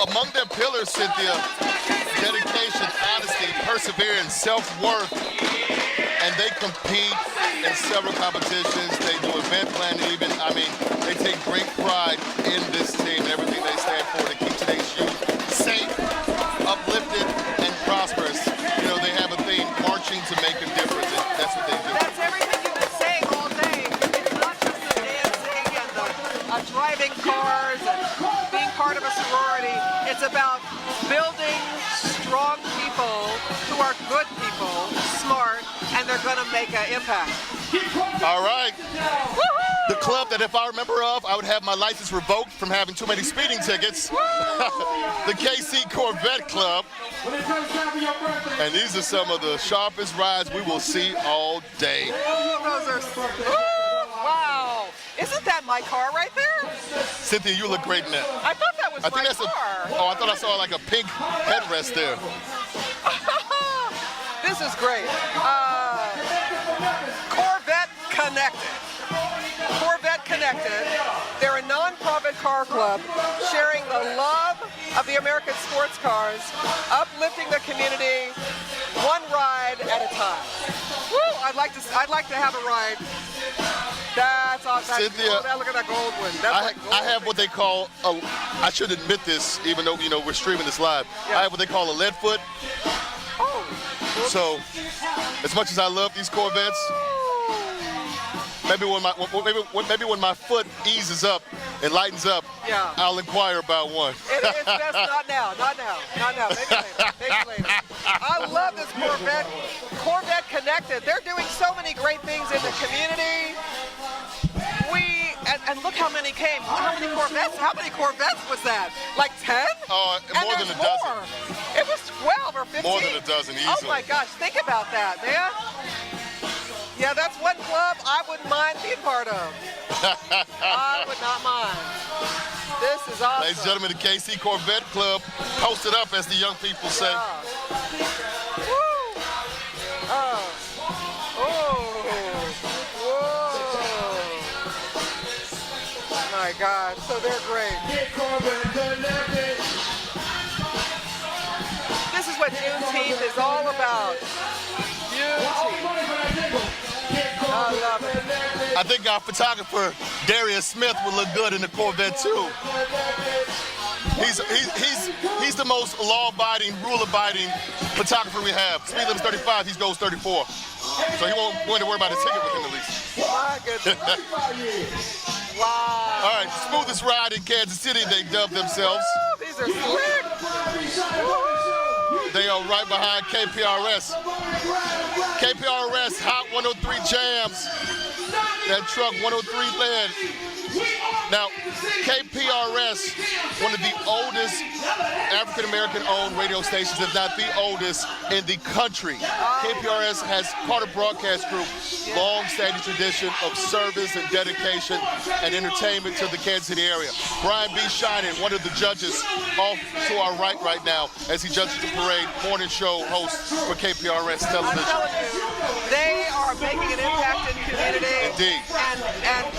Among their pillars, Cynthia, dedication, honesty, perseverance, self-worth, and they compete in several competitions. They do event planning even. I mean, they take great pride in this team and everything they stand for to keep today's youth safe, uplifted, and prosperous. You know, they have a theme, marching to make a difference, and that's what they do. That's everything you've been saying all day. It's not just the dancing and the driving cars and being part of a sorority. It's about building strong people who are good people, smart, and they're going to make an impact. All right. Woo-hoo! The club that if I were a member of, I would have my license revoked from having too many speeding tickets. The KC Corvette Club. And these are some of the sharpest rides we will see all day. Those are, wow. Isn't that my car right there? Cynthia, you look great in that. I thought that was my car. I thought I saw like a pink headrest there. This is great. Corvette Connected. Corvette Connected. They're a non-profit car club sharing the love of the American sports cars, uplifting the community, one ride at a time. Woo! I'd like to have a ride. That's awesome. Cynthia, look at that gold one. I have what they call I should admit this, even though we're streaming this live. Yeah. I have what they call a lead foot. Oh. So, as much as I love these Corvettes, maybe when my foot eases up and lightens up, yeah, I'll inquire about one. It's best not now. Maybe later. I love this Corvette. Corvette Connected. They're doing so many great things in the community. And look how many came. How many Corvettes was that? Like 10? More than a dozen. It was 12 or 15. More than a dozen, easily. Oh my gosh, think about that, man. Yeah, that's one club I wouldn't mind being part of. I would not mind. This is awesome. Ladies and gentlemen, the KC Corvette Club, posted up, as the young people say. Yeah. Woo! Oh. My God, so they're great. This is what Juneteenth is all about. Unity. I think our photographer, Darius Smith, would look good in the Corvette too. He's the most law-abiding, rule-abiding photographer we have. Speed limit's 35, he goes 34. So he won't have to worry about a ticket with him at least. My goodness. Wow. All right, smoothest ride in Kansas City, they dubbed themselves. Woo, these are slick. They are right behind KPRS. KPRS Hot 103 Jams. That truck 103 land. Now, KPRS, one of the oldest African-American owned radio stations, if not the oldest in the country. KPRS has Carter Broadcast Group, long-standing tradition of service and dedication and entertainment to the Kansas City area. Brian B. Shinan, one of the judges off to our right now as he judges the parade, morning show host for KPRS television. I'm telling you, they are making an impact in the community. Indeed.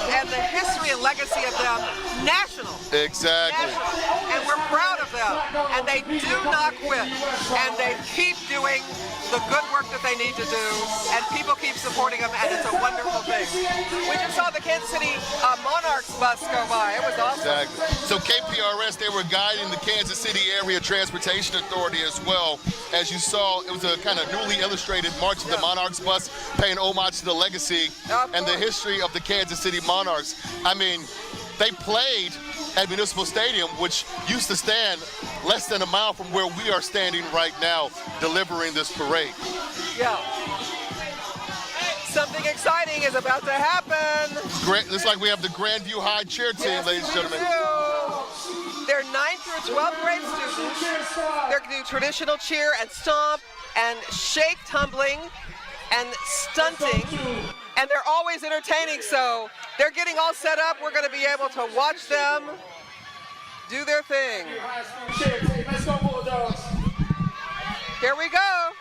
And the history and legacy of them, national. Exactly. National. And we're proud of them. And they do not quit. And they keep doing the good work that they need to do. And people keep supporting them, and it's a wonderful thing. We just saw the Kansas City Monarchs bus go by. It was awesome. Exactly. So KPRS, they were guiding the Kansas City Area Transportation Authority as well. As you saw, it was a kind of newly illustrated March of the Monarchs bus, paying homage to the legacy and the history of the Kansas City Monarchs. I mean, they played at Municipal Stadium, which used to stand less than a mile from where we are standing right now, delivering this parade. Yeah. Something exciting is about to happen. Looks like we have the Grandview High cheer team, ladies and gentlemen. They're 9th through 12th grade students. They're going to do traditional cheer and stomp and shake, tumbling and stunting. And they're always entertaining, so they're getting all set up. We're going to be able to watch them do their thing. Let's go, Bulldogs. Here we go.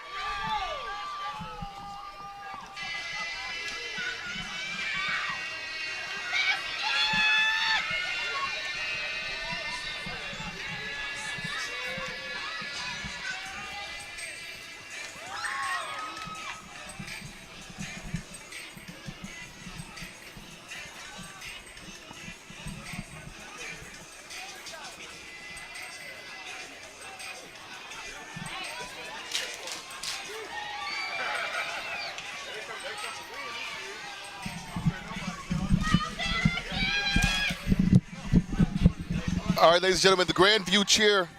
All right, ladies and gentlemen, the Grandview cheer.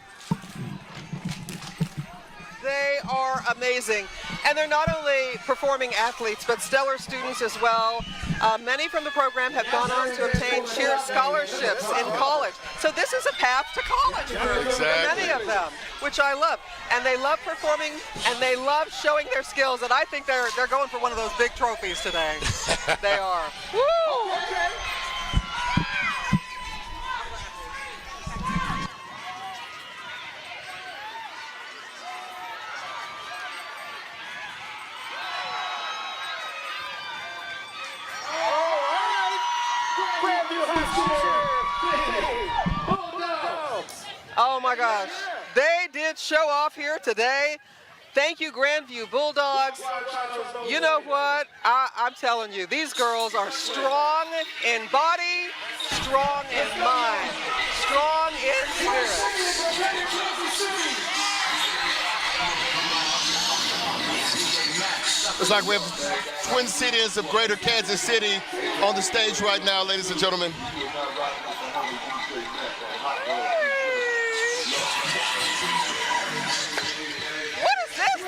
They are amazing. And they're not only performing athletes, but stellar students as well. Many from the program have gone on to obtain cheer scholarships in college. So this is a path to college for many of them, which I love. And they love performing, and they love showing their skills. And I think they're going for one of those big trophies today. They are. Woo! Okay. Oh my gosh, they did show off here today. Thank you, Grandview Bulldogs. You know what? I'm telling you, these girls are strong in body, strong in mind, strong in spirit. It's like we have twin cities of greater Kansas City on the stage right now, ladies and gentlemen.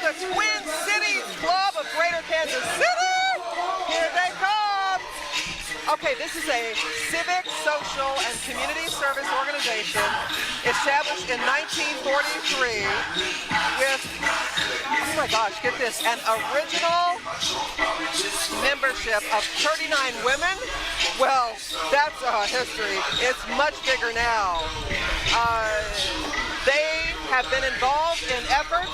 The Twin Cities Club of Greater Kansas City. Here they come. Okay, this is a civic, social, and community service organization established in 1943 with, oh my gosh, get this, an original membership of 39 women. Well, that's history. It's much bigger now. They have been involved in efforts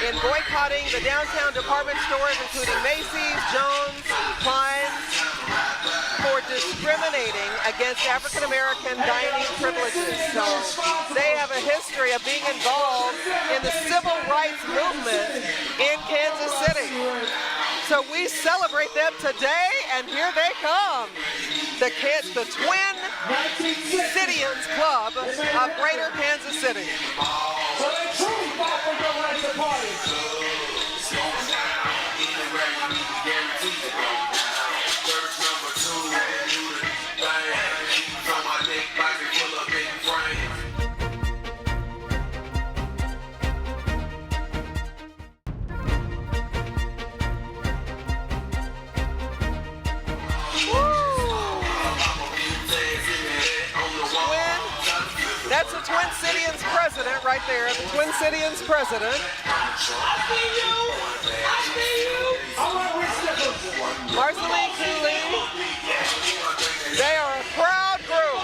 in boycotting the downtown department stores, including Macy's, Jones, Klein's, for discriminating against African-American dining privileges. So they have a history of being involved in the civil rights movement in Kansas City. So we celebrate them today, and here they come. The Twin Cityans Club of Greater Kansas City. So they truly fought for your right to party. That's the Twin Cityans president right there, the Twin Cityans president. Marceline Cooley. They are a proud group.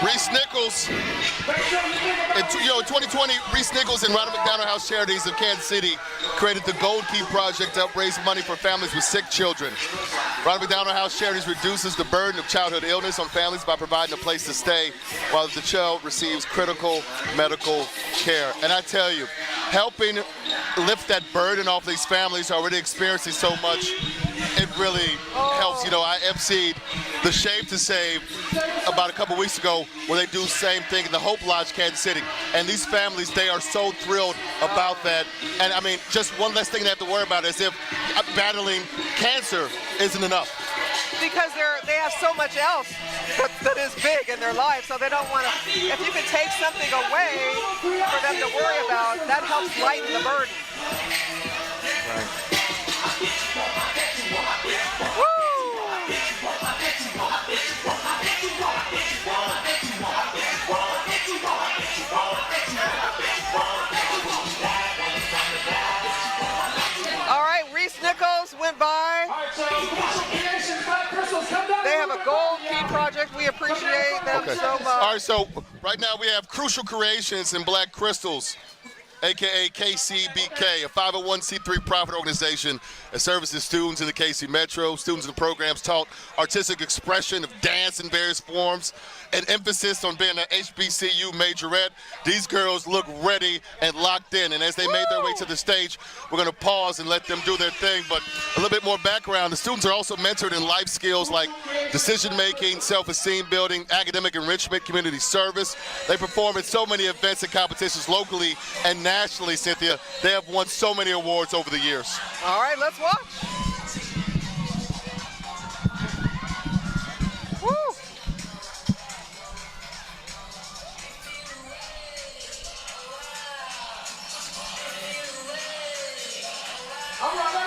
Reese Nichols. In 2020, Reese Nichols and Ronald McDonald House Charities of Kansas City created the Gold Key Project to help raise money for families with sick children. Ronald McDonald House Charities reduces the burden of childhood illness on families by providing a place to stay while the child receives critical medical care. And I tell you, helping lift that burden off these families who are already experiencing so much, it really helps. You know, I emceed the Shave to Save about a couple weeks ago where they do the same thing in the Hope Lodge, Kansas City. And these families, they are so thrilled about that. And I mean, just one less thing they have to worry about is if battling cancer isn't enough. Because they have so much else that is big in their life, so they don't want to, if you can take something away for them to worry about, that helps lighten the burden. All right, Reese Nichols went by. They have a Gold Key Project. We appreciate them so much. All right, so right now we have Crucial Creations and Black Crystals, a.k.a. KCBK, a 501c3 profit organization that services students in the KC Metro. Students in the programs taught artistic expression of dance in various forms, an emphasis on being an HBCU majorette. These girls look ready and locked in, and as they made their way to the stage, we're going to pause and let them do their thing. But a little bit more background, the students are also mentored in life skills like decision-making, self-esteem building, academic enrichment, community service. They perform at so many events and competitions locally and nationally, Cynthia. They have won so many awards over the years. All right, let's watch. Woo. All right.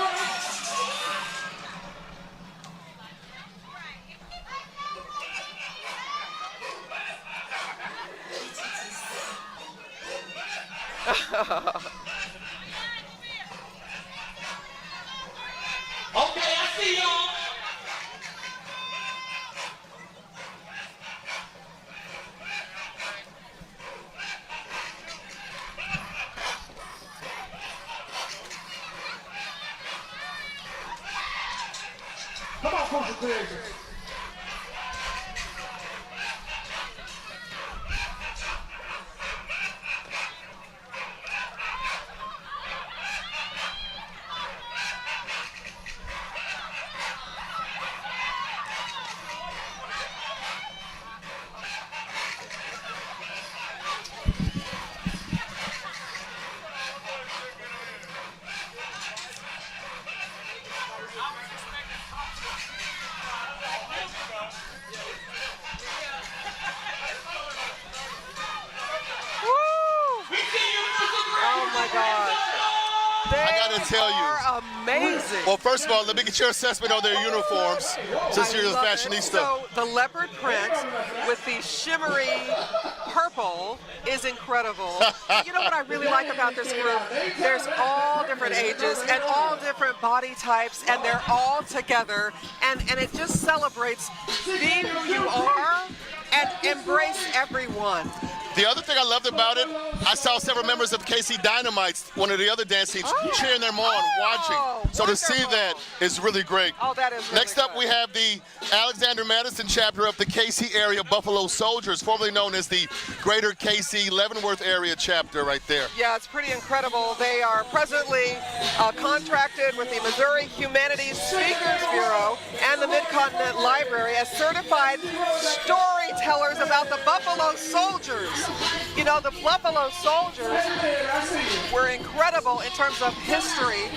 Okay, I see y'all. Come on, Crucial Creations. Tell you. Are amazing. Well, first of all, let me get your assessment on their uniforms, since you're the fashionista. So the leopard print with the shimmery purple is incredible. You know what I really like about this group? There's all different ages and all different body types, and they're all together, and it just celebrates being who you are and embrace everyone. The other thing I loved about it, I saw several members of KC Dynamites, one of the other dance teams, cheering them on, watching. So to see that is really great. Oh, that is really Next up, good. we have the Alexander Madison chapter of the KC area Buffalo Soldiers, formerly known as the Greater KC Leavenworth area chapter right there. Yeah, it's pretty incredible. They are presently contracted with the Missouri Humanities Speakers Bureau and the Mid-Continent Library as certified storytellers about the Buffalo Soldiers. You know, the Buffalo Soldiers were incredible in terms of history.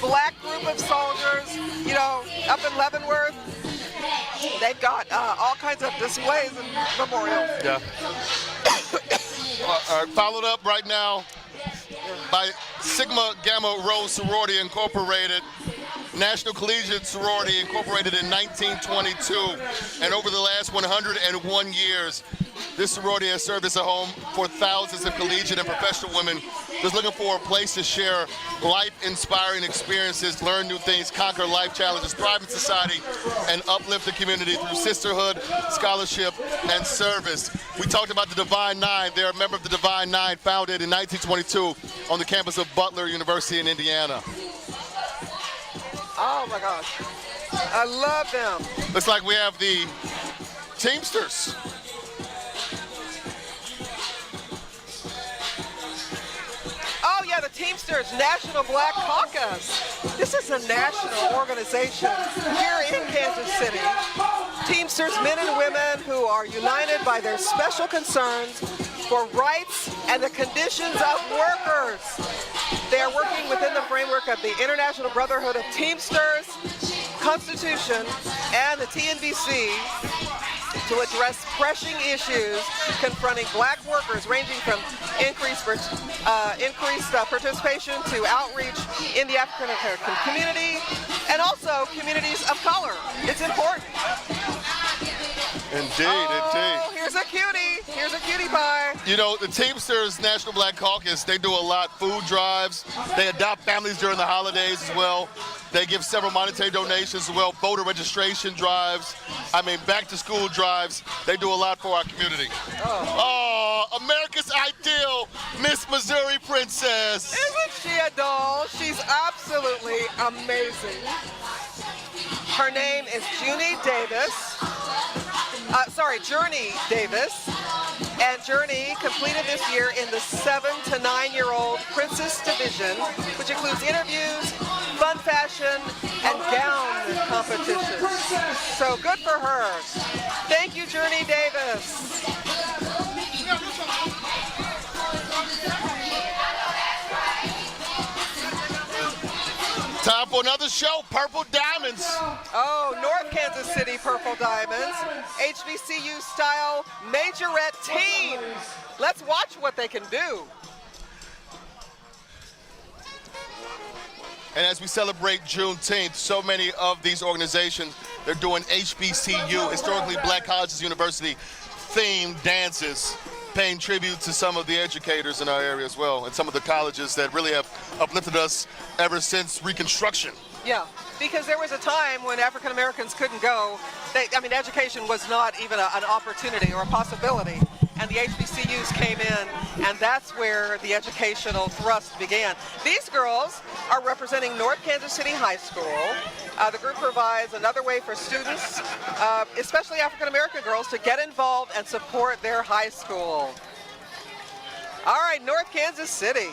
Black group of soldiers, you know, up in Leavenworth. They've got all kinds of displays and memorials. Yeah. Followed up right now by Sigma Gamma Rho Sorority Incorporated, National Collegiate Sorority Incorporated in 1922. And over the last 101 years, this sorority has served as a home for thousands of collegiate and professional women just looking for a place to share life-inspiring experiences, learn new things, conquer life challenges, thrive in society, and uplift the community through sisterhood, scholarship, and service. We talked about the Divine Nine. They're a member of the Divine Nine, founded in 1922 on the campus of Butler University in Indiana. Oh my gosh, I love them. Looks like we have the Teamsters. Oh yeah, the Teamsters National Black Caucus. This is a national organization here in Kansas City. Teamsters, men and women who are united by their special concerns for rights and the conditions of workers. They are working within the framework of the International Brotherhood of Teamsters, Constitution, and the TNBC to address pressing issues confronting black workers, ranging from increased participation to outreach in the African American community and also communities of color. It's important. Indeed, indeed. Here's a cutie. Here's a cutie pie. You know, the Teamsters National Black Caucus, they do a lot. Food drives. They adopt families during the holidays as well. They give several monetary donations as well. Voter registration drives. I mean, back to school drives. They do a lot for our community. Oh, America's ideal Miss Missouri Princess. Isn't she a doll? She's absolutely amazing. Her name is Journey Davis. And Journey completed this year in the 7 to 9-year-old Princess Division, which includes interviews, fun fashion, and gown competitions. So good for her. Thank you, Journey Davis. Time for another show, Purple Diamonds. Oh, North Kansas City Purple Diamonds, HBCU style majorette team. Let's watch what they can do. And as we celebrate Juneteenth, so many of these organizations, they're doing HBCU, historically Black Colleges University, themed dances, paying tribute to some of the educators in our area as well, and some of the colleges that really have uplifted us ever since Reconstruction. Yeah, because there was a time when African Americans couldn't go. Education was not even an opportunity or a possibility. And the HBCUs came in, and that's where the educational thrust began. These girls are representing North Kansas City High School. The group provides another way for students, especially African American girls, to get involved and support their high school. All right, North Kansas City,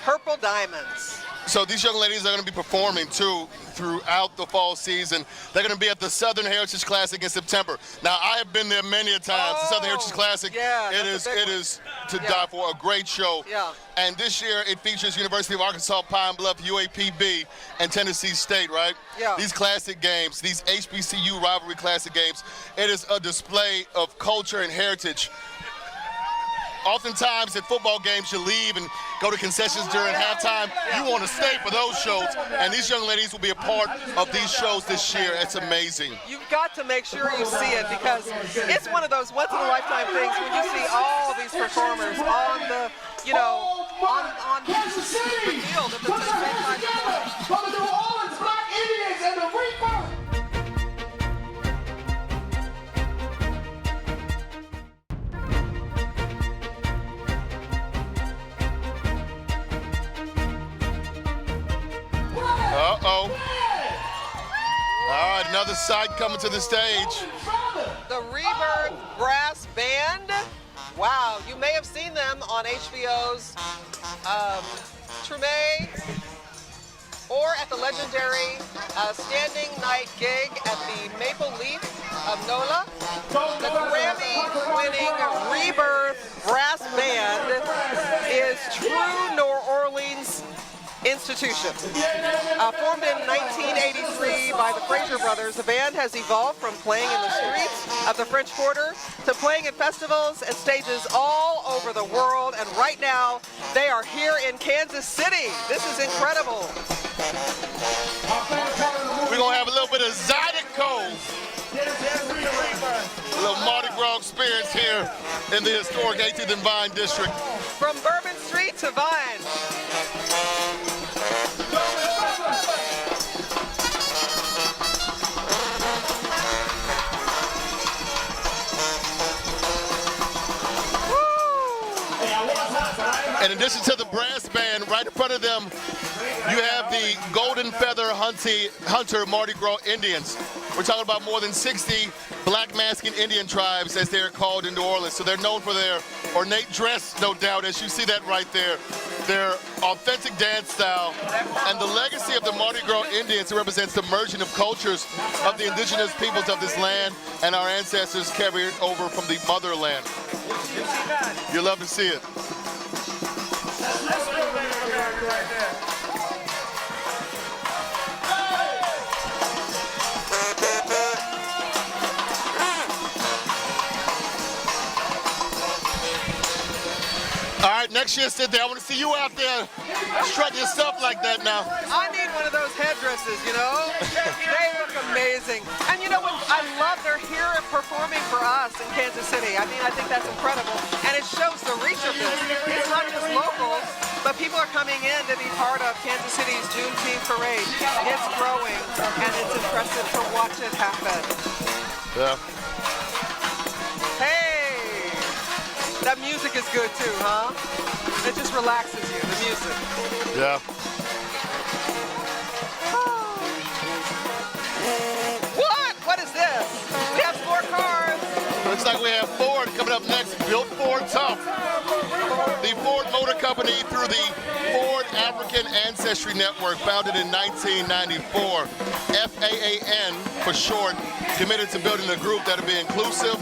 Purple Diamonds. So these young ladies are going to be performing too throughout the fall season. They're going to be at the Southern Heritage Classic in September. Now, I have been there many a time. The Southern Heritage Classic, yeah, it is to die for, a great show. Yeah. And this year it features University of Arkansas Pine Bluff, UAPB, and Tennessee State, right? Yeah. These classic games, these HBCU rivalry classic games, it is a display of culture and heritage. Oftentimes at football games, you leave and go to concessions during halftime. You want to stay for those shows, and these young ladies will be a part of these shows this year. It's amazing. You've got to make sure you see it, because it's one of those once-in-a-lifetime things when you see all these performers on the, on the field at the same time. From the New Orleans Black Indians and the Reaper. Uh-oh. All right, another side coming to the stage. The Rebirth Brass Band. Wow, you may have seen them on HBO's Treme or at the legendary standing night gig at the Maple Leaf of NOLA. The Grammy-winning Rebirth Brass Band is true New Orleans institution. Formed in 1983 by the Fraser brothers, the band has evolved from playing in the streets of the French Quarter to playing at festivals and stages all over the world, and right now they are here in Kansas City. This is incredible. We're going to have a little bit of Zydeco. A little Mardi Gras experience here in the historic 18th and Vine district. From Bourbon Street to Vine. In addition to the brass band, right in front of them, you have the Golden Feather Hunter Mardi Gras Indians. We're talking about more than 60 black masking Indian tribes, as they're called in New Orleans. So they're known for their ornate dress, no doubt, as you see that right there. Their authentic dance style and the legacy of the Mardi Gras Indians represents the merging of cultures of the indigenous peoples of this land and our ancestors carried over from the motherland. You'll love to see it. All right, next year, sit there. I want to see you out there strut your stuff like that now. I need one of those headdresses, you know? They look amazing. And you know what? I love they're here performing for us in Kansas City. I mean, I think that's incredible. And it shows the reach of this. It's not just local, but people are coming in to be part of Kansas City's Juneteenth Parade. It's growing, and it's impressive to watch it happen. Yeah. Hey! That music is good too, huh? It just relaxes you, the music. Yeah. What? What is this? We have 4 cars. Looks like we have Ford coming up next. Built Ford Tough. The Ford Motor Company, through the Ford African Ancestry Network, founded in 1994. FAAN for short, committed to building a group that will be inclusive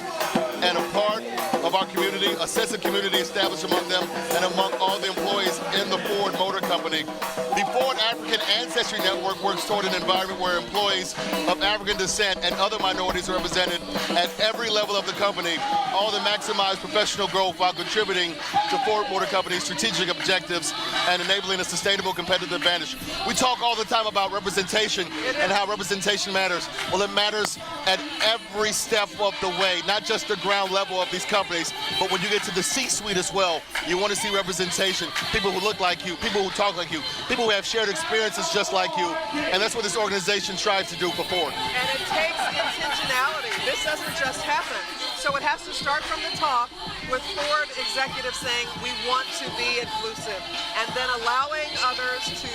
and a part of our community, a sense of community established among them and among all the employees in the Ford Motor Company. The Ford African Ancestry Network works toward an environment where employees of African descent and other minorities are represented at every level of the company, all to maximize professional growth while contributing to Ford Motor Company's strategic objectives and enabling a sustainable competitive advantage. We talk all the time about representation and how representation matters. Well, it matters at every step of the way, not just the ground level of these companies, but when you get to the C-suite as well, you want to see representation, people who look like you, people who talk like you, people who have shared experiences just like you, and that's what this organization strives to do for Ford. And it takes intentionality. This doesn't just happen. So it has to start from the top with Ford executives saying we want to be inclusive, and then allowing others to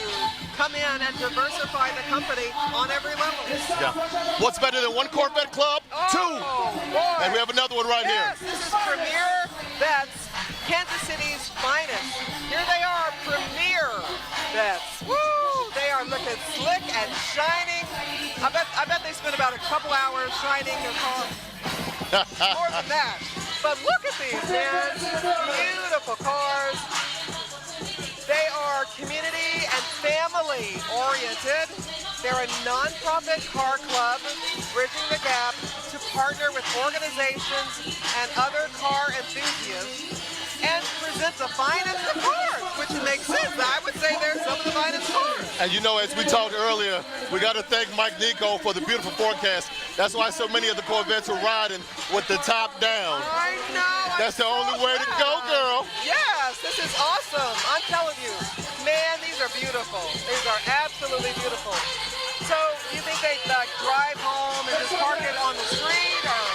come in and diversify the company on every level. Yeah. What's better than one Corvette Club? Two. Boy. And we have another one right Yes, this is Premier Vets, Kansas City's finest. Here they are, Premier Vets. Woo! They are looking slick and shining. I bet they spent about a couple hours shining their car. More than that. But look at these, man. Beautiful cars. They are community and family oriented. They're a nonprofit car club bridging the gap to partner with organizations and other car enthusiasts and present the finest of cars, which makes sense. I would say they're some of the finest cars. And you know, as we talked earlier, we got to thank Mike Nico for the beautiful forecast. That's why so many of the Corvettes are riding with the top down. I know. That's the only way to go, girl. Yes, this is awesome. I'm telling you, man, these are beautiful. These are absolutely beautiful. So, you think they drive home and just park it on the street, or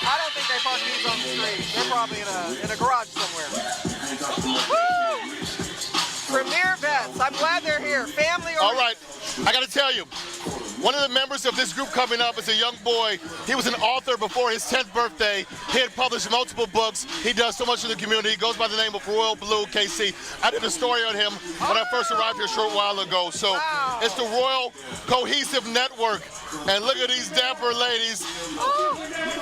I don't think they park these on the street. They're probably in a garage somewhere. Woo! Premier Vets. I'm glad they're here. Family. All right. I got to tell you, one of the members of this group coming up is a young boy. He was an author before his 10th birthday. He had published multiple books. He does so much in the community. He goes by the name of Royal Blue, KC. I did a story on him when I first arrived here a short while ago. So it's the Royal Cohesive Network. And look at these dapper ladies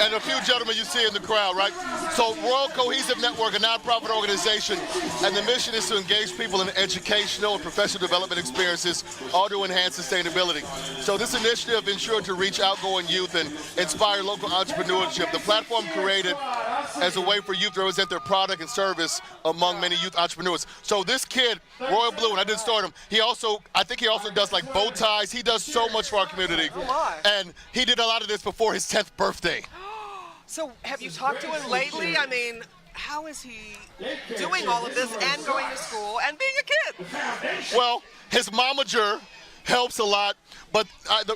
and a few gentlemen you see in the crowd, right? So Royal Cohesive Network, a nonprofit organization, and the mission is to engage people in educational and professional development experiences, all to enhance sustainability. So this initiative ensured to reach outgoing youth and inspire local entrepreneurship. The platform created as a way for youth to represent their product and service among many youth entrepreneurs. So this kid, Royal Blue, and I didn't start him, I think he also does like bow ties. He does so much for our community. And he did a lot of this before his 10th birthday. So have you talked to him lately? I mean, how is he doing all of this and going to school and being a kid? Well, his momager helps a lot, but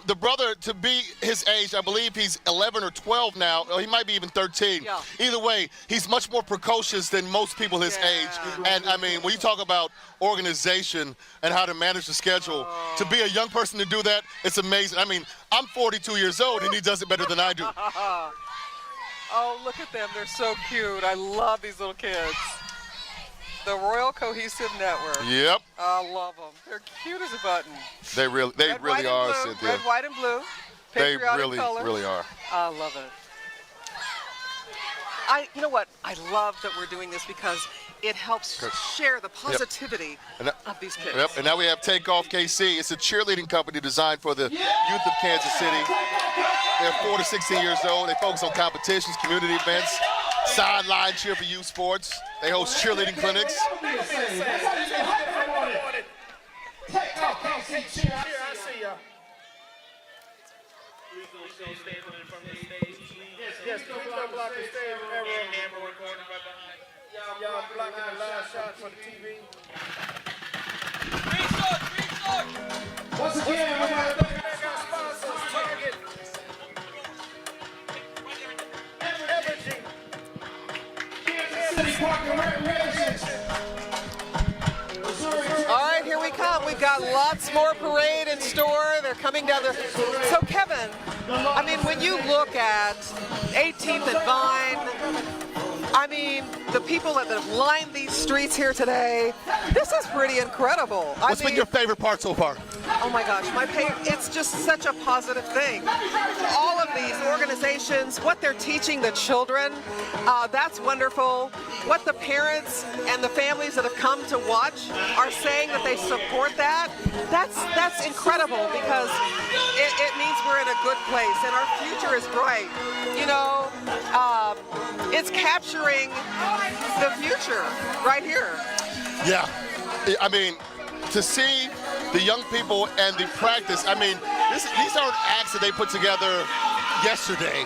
the brother, to be his age, I believe he's 11 or 12 now, or he might be even 13. Yeah. Either way, he's much more precocious than most people his age. And I mean, when you talk about organization and how to manage the schedule, to be a young person to do that, it's amazing. I mean, I'm 42 years old and he does it better than I do. Oh, look at them. They're so cute. I love these little kids. The Royal Cohesive Network. Yep. I love them. They're cute as a button. They really are, blue, Cynthia. Red, white, and blue. They Patriotic colors. really are. I love it. You know what? I love that we're doing this because it helps share the positivity of these kids. Yep, and now we have Takeoff KC. It's a cheerleading company designed for the youth of Kansas City. They're 4 to 16 years old. They focus on competitions, community events, sideline cheer for youth sports. They host cheerleading clinics. Yes, please don't block the stage. Camera recording right behind. Y'all blocking the live shot for the TV. Once again, we got to thank our sponsors, Target, Evergy, Kansas City Park and Recreation. All right, here we come. We've got lots more parade in store. They're coming down there. So, Kevin, I mean, when you look at 18th and Vine, I mean, the people that have lined these streets here today, this is pretty incredible. What's been your favorite part so far? Oh my gosh, it's just such a positive thing. All of these organizations, what they're teaching the children, that's wonderful. What the parents and the families that have come to watch are saying that they support that, that's incredible because it means we're in a good place and our future is bright. You know, it's capturing the future right here. Yeah, I mean, to see the young people and the practice, I mean, these aren't acts that they put together yesterday.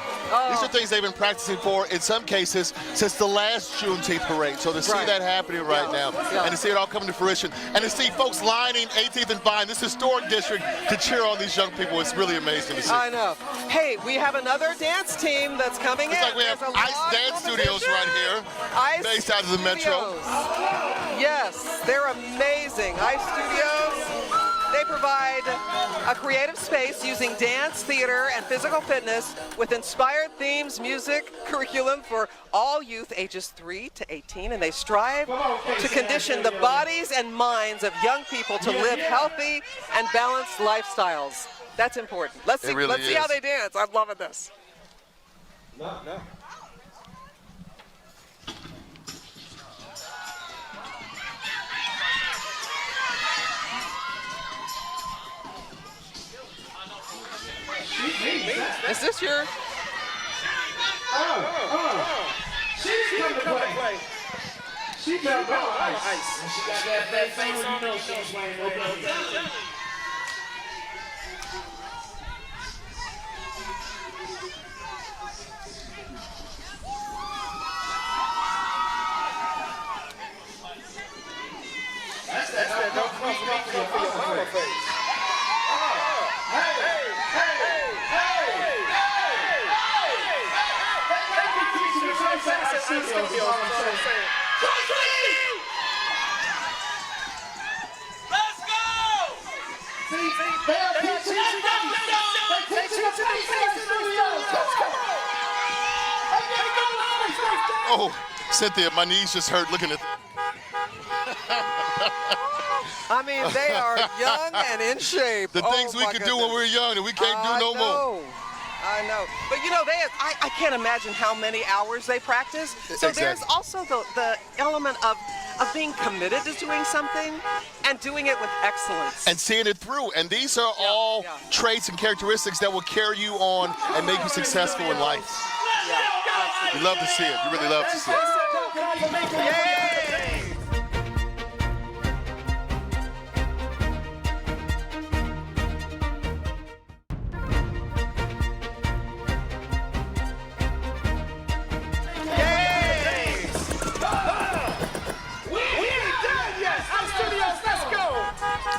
These are things they've been practicing for, in some cases, since the last Juneteenth parade. So to see that happening right now, and to see it all come to fruition, and to see folks lining 18th and Vine, this historic district, to cheer on these young people, it's really amazing to see. I know. Hey, we have another dance team that's coming in. It's like we have Ice Dance Studios right here, based out of the Metro. Yes, they're amazing. Ice Studios. They provide a creative space using dance, theater, and physical fitness with inspired themes, music, curriculum for all youth ages 3 to 18, and they strive to condition the bodies and minds of young people to live healthy and balanced lifestyles. That's important. Let's see how they dance. I'm loving this. No. Is this your? She's coming to play. She got ice. And she got that face on, you know she's playing okay. That's that don't come for your mama face. Let's go! They are teaching the studios. Oh, Cynthia, my knees just hurt looking at. I mean, they are young and in shape. The things we could do when we were young that we can't do no more. I know. But, you know, I can't imagine how many hours they practice. So Exactly. There's also the element of being committed to doing something and doing it with excellence. And seeing it through. And these are all traits and characteristics that will carry you on and make you successful in life. Yeah, You love to see it. You really love to see it. Yay!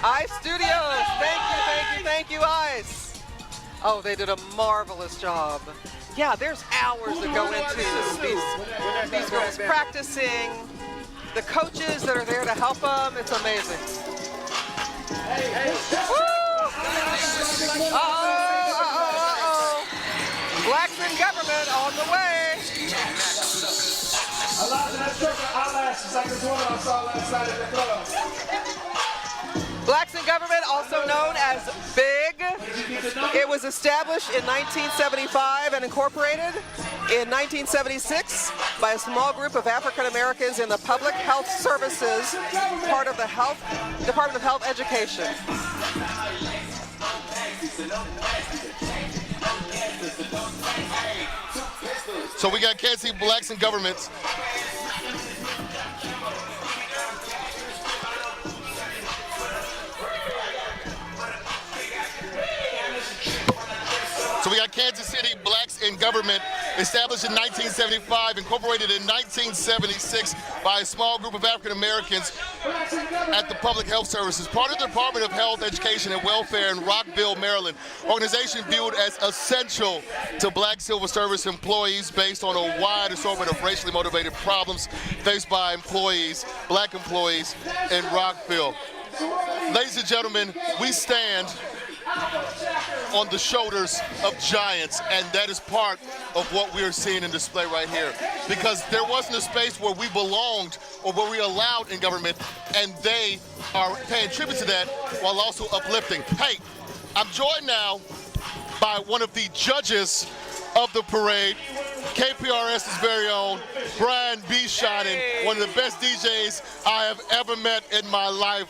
Ice Studios, thank you, Ice. Oh, they did a marvelous job. Yeah, there's hours that go into these girls practicing, the coaches that are there to help them. It's amazing. Woo! Blacks in government on the way. A lot of that circle eyelashes like this one I saw last night at the club. Blacks in Government, also known as BIG. It was established in 1975 and incorporated in 1976 by a small group of African Americans in the Public Health Services, part of the Department of Health Education. So we got Kansas City Blacks in Government. So we got Kansas City Blacks in Government, established in 1975, incorporated in 1976 by a small group of African Americans at the Public Health Services, part of the Department of Health, Education, and Welfare in Rockville, Maryland. Organization viewed as essential to Black civil service employees based on a wide assortment of racially motivated problems faced by Black employees in Rockville. Ladies and gentlemen, we stand on the shoulders of giants, and that is part of what we are seeing in display right here, because there wasn't a space where we belonged or where we allowed in government, and they are paying tribute to that while also uplifting. Hey, I'm joined now by one of the judges of the parade, KPRS's very own Brian B. Shining, one of the best DJs I have ever met in my life.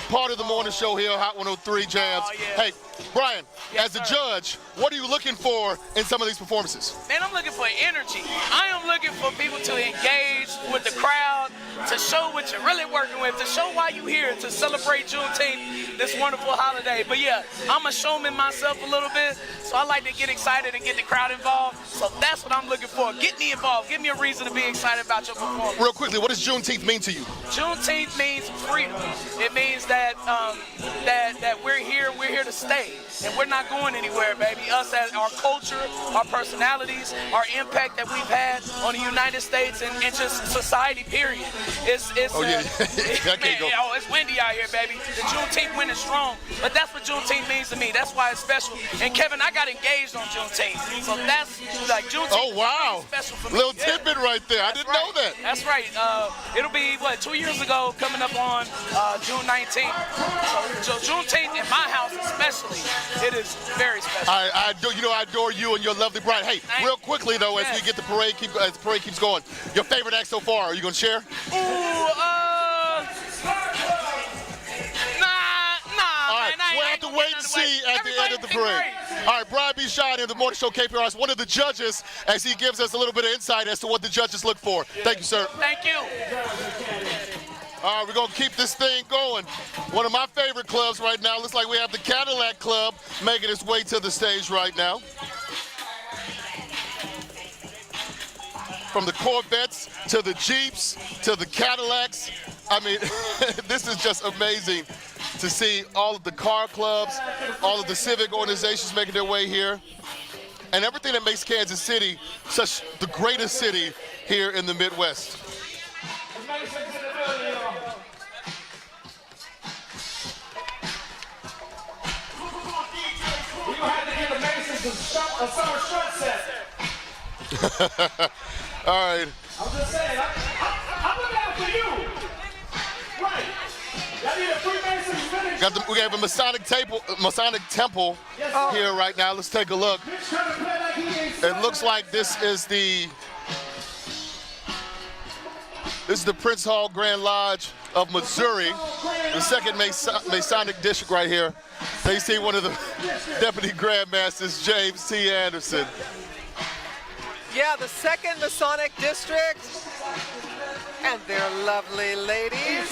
Part of the morning show here, Hot 103 Jams. Oh, yeah. Hey, Brian, as a judge, what are you looking for in some of these performances? Man, I'm looking for energy. I am looking for people to engage with the crowd, to show what you're really working with, to show why you're here, to celebrate Juneteenth, this wonderful holiday. But yeah, I'm a showman myself a little bit, so I like to get excited and get the crowd involved. So that's what I'm looking for. Get me involved. Give me a reason to be excited about your performance. Real quickly, what does Juneteenth mean to you? Juneteenth means freedom. It means that that we're here to stay, and we're not going anywhere, baby. Us as our culture, our personalities, our impact that we've had on the United States and just society, period. It's that can't go. it's windy out here, baby. The Juneteenth wind is strong, but that's what Juneteenth means to me. That's why it's special. And Kevin, I got engaged on Juneteenth, so that's like Juneteenth. Oh wow! Special for me. Little tidbit right there. I didn't know that. That's right. It'll be 2 years ago, coming up on June 19th. So Juneteenth in my house especially, it is very special. I adore you and your lovely bride. Hey, real quickly though, as we get the parade, as the parade keeps going, your favorite act so far? Are you gonna share? Nah. All right, we'll have to wait and see at the end of the parade. All right, Brian B. Shining, the morning show KPRS, one of the judges, as he gives us a little bit of insight as to what the judges look for. Thank you, sir. Thank you. All right, we're going to keep this thing going. One of my favorite clubs right now. Looks like we have the Cadillac Club making its way to the stage right now. From the Corvettes to the Jeeps to the Cadillacs. I mean, this is just amazing to see all of the car clubs, all of the civic organizations making their way here, and everything that makes Kansas City such the greatest city here in the Midwest. a summer strut set. All right. I'm just saying, I'm looking out for you. Right. Y'all need a Freemason finish. We have a Masonic temple here right now. Let's take a look. It looks like this is the Prince Hall Grand Lodge of Missouri, the second Masonic district right here. They see one of the Deputy Grandmasters, James T. Anderson. Yeah, the second Masonic district. And their lovely ladies,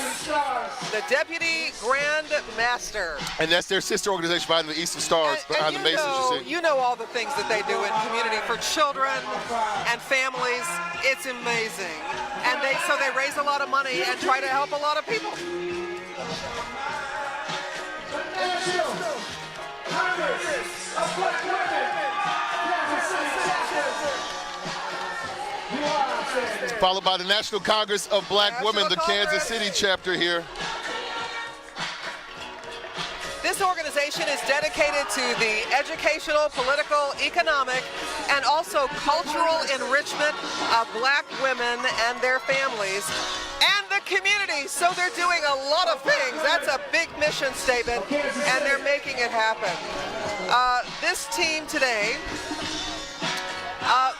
the Deputy Grand Master. And that's their sister organization behind the Eastern Stars, behind the Masons, you see. You know all the things that they do in community for children and families. It's amazing. And so they raise a lot of money and try to help a lot of people. Followed by the National Congress of Black Women, the Kansas City chapter here. This organization is dedicated to the educational, political, economic, and also cultural enrichment of Black women and their families and the community. So they're doing a lot of things. That's a big mission statement, and they're making it happen. This team today,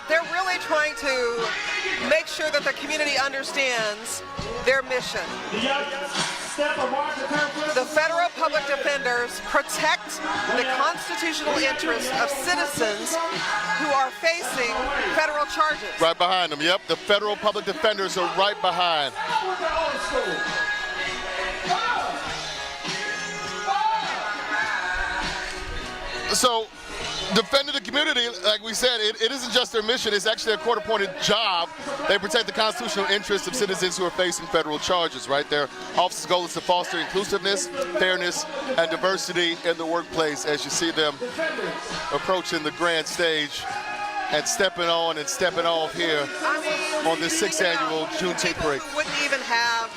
they're really trying to make sure that the community understands their mission. The federal public defenders protect the constitutional interests of citizens who are facing federal charges. Right behind them, yep. The federal public defenders are right behind. So, defending the community, like we said, it isn't just their mission, it's actually a court-appointed job. They protect the constitutional interests of citizens who are facing federal charges, right? Their office's goal is to foster inclusiveness, fairness, and diversity in the workplace as you see them approaching the grand stage and stepping on and stepping off here on this 6th annual Juneteenth Parade. Wouldn't even have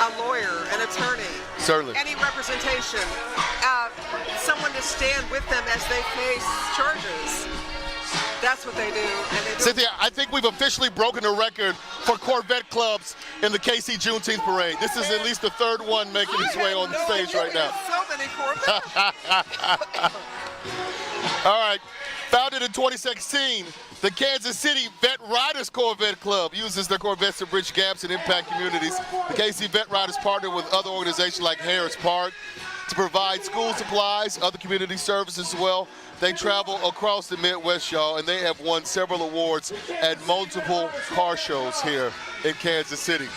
a lawyer, an attorney, certainly any representation, someone to stand with them as they face charges. That's what they do. And they do. Cynthia, I think we've officially broken the record for Corvette clubs in the KC Juneteenth Parade. This is at least the third one making its way on the stage right now. So many Corvettes. All right. Founded in 2016, the Kansas City Vet Riders Corvette Club uses their Corvettes to bridge gaps and impact communities. The KC Vet Riders partner with other organizations like Harris Park to provide school supplies, other community services as well. They travel across the Midwest, y'all, and they have won several awards at multiple car shows here in Kansas City.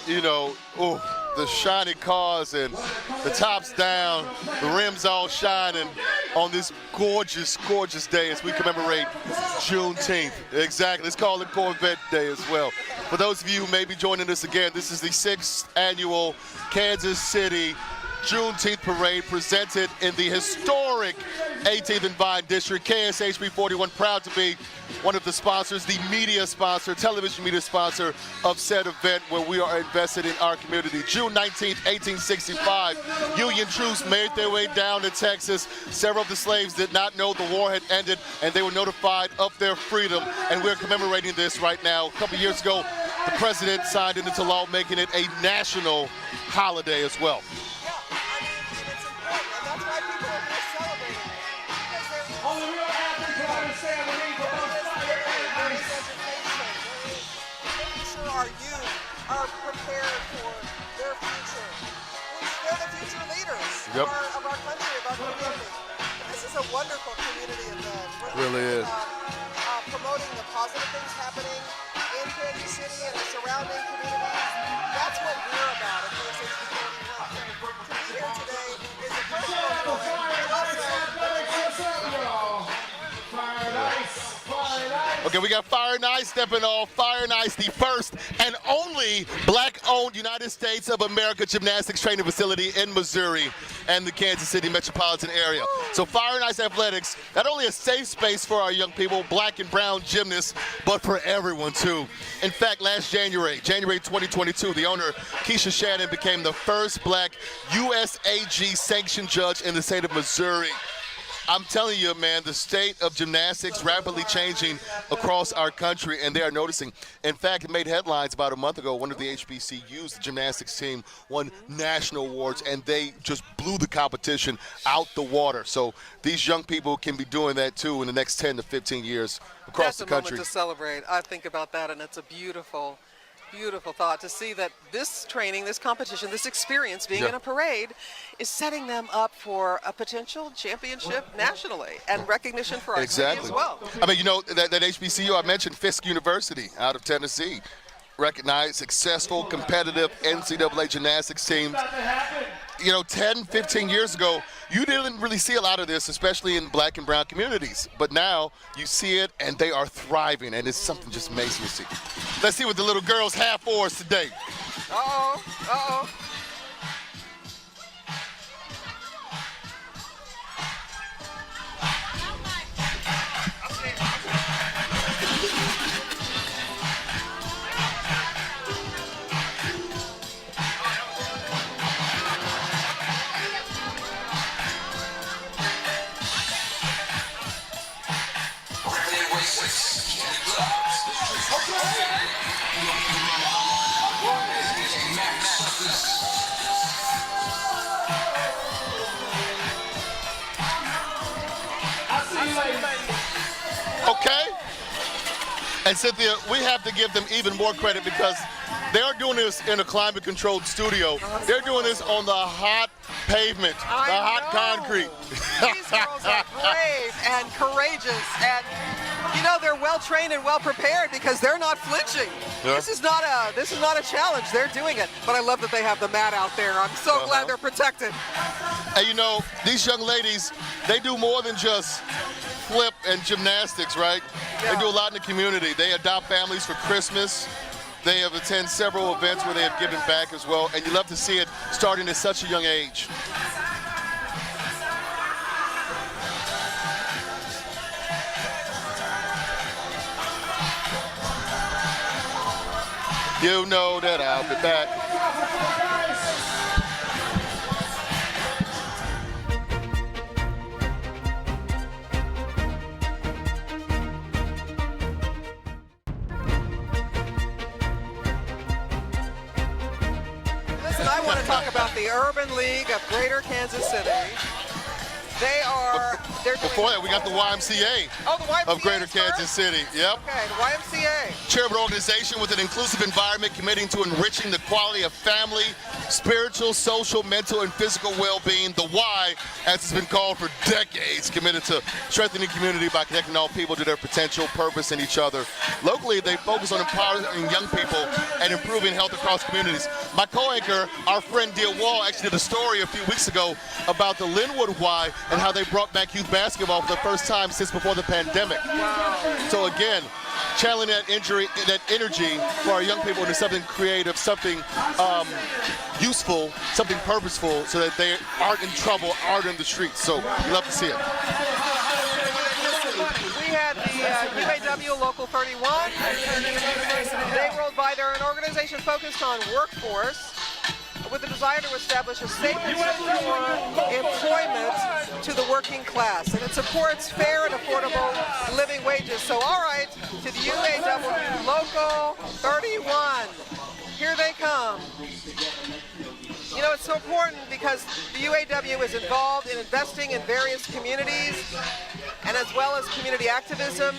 You know, the shiny cars and the tops down, the rims all shining on this gorgeous, gorgeous day as we commemorate Juneteenth. Exactly, let's call it Corvette Day as well. For those of you who may be joining us again, this is the 6th annual Kansas City Juneteenth Parade presented in the historic 18th and Vine District. KSHB 41 proud to be one of the sponsors, the media sponsor, television media sponsor of said event where we are invested in our community. June 19th, 1865, Union troops made their way down to Texas. Several of the slaves did not know the war had ended and they were notified of their freedom, and we're commemorating this right now. A couple years ago, the president signed it into law, making it a national holiday as well. Our youth are prepared for their future. They're the future leaders of our country, of our community. This is a wonderful community event. It really is. Promoting the positive things happening in Kansas City and the surrounding communities. That's what we're about at KSHB 41. To be here today is a personal joy. Fire and ice. Okay, we got Fire and Ice stepping off. Fire and Ice, the first and only black-owned United States of America gymnastics training facility in Missouri and the Kansas City metropolitan area. So Fire and Ice Athletics, not only a safe space for our young people, black and brown gymnasts, but for everyone too. In fact, last January 2022, the owner, Keisha Shannon, became the first black USAG sanctioned judge in the state of Missouri. I'm telling you, man, the state of gymnastics rapidly changing across our country, and they are noticing. In fact, it made headlines about a month ago. One of the HBCUs, the gymnastics team, won national awards, and they just blew the competition out the water. So these young people can be doing that, too, in the next 10 to 15 years across the country. That's a moment to celebrate. I think about that, and it's a beautiful thought to see that this training, this competition, this experience being in a parade is setting them up for a potential championship nationally and recognition for our community as well. I mean, you know, that HBCU I mentioned, Fisk University out of Tennessee, recognized successful, competitive NCAA gymnastics teams. You know, 10, 15 years ago, you didn't really see a lot of this, especially in black and brown communities. But now you see it, and they are thriving, and it's something just amazing to see. Let's see what the little girls have for us today. Uh-oh, uh-oh. Okay? And Cynthia, we have to give them even more credit because they are doing this in a climate-controlled studio. They're doing this on the hot pavement, the hot concrete. These girls are brave and courageous, and you know they're well trained and well prepared because they're not flinching. Yeah. This is not a challenge. They're doing it. But I love that they have the mat out there. I'm so glad they're protected. And you know, these young ladies, they do more than just flip and gymnastics, right? Yeah. They do a lot in the community. They adopt families for Christmas. They have attended several events where they have given back as well, and you love to see it starting at such a young age. You know that I'll be back. Listen, I want to talk about the Urban League of Greater Kansas City. They're doing. Before that, we got the YMCA, the YMCA of Greater Kansas City. Yep. Okay, the YMCA. Charitable organization with an inclusive environment committing to enriching the quality of family, spiritual, social, mental, and physical well-being. The Y, as it's been called for decades, committed to strengthening community by connecting all people to their potential, purpose, and each other. Locally, they focus on empowering young people and improving health across communities. My co-anchor, our friend Deal Wall, actually did a story a few weeks ago about the Linwood Y and how they brought back youth basketball for the first time since before the pandemic. Wow. So again, channeling that energy for our young people into something creative, something useful, something purposeful, so that they aren't in trouble, aren't in the streets. So we love to see it. We had the UAW Local 31. They rolled by. They're an organization focused on workforce with a desire to establish a safe and secure employment to the working class. And it supports fair and affordable living wages. So all right, to the UAW Local 31. Here they come. You know, it's so important because the UAW is involved in investing in various communities and as well as community activism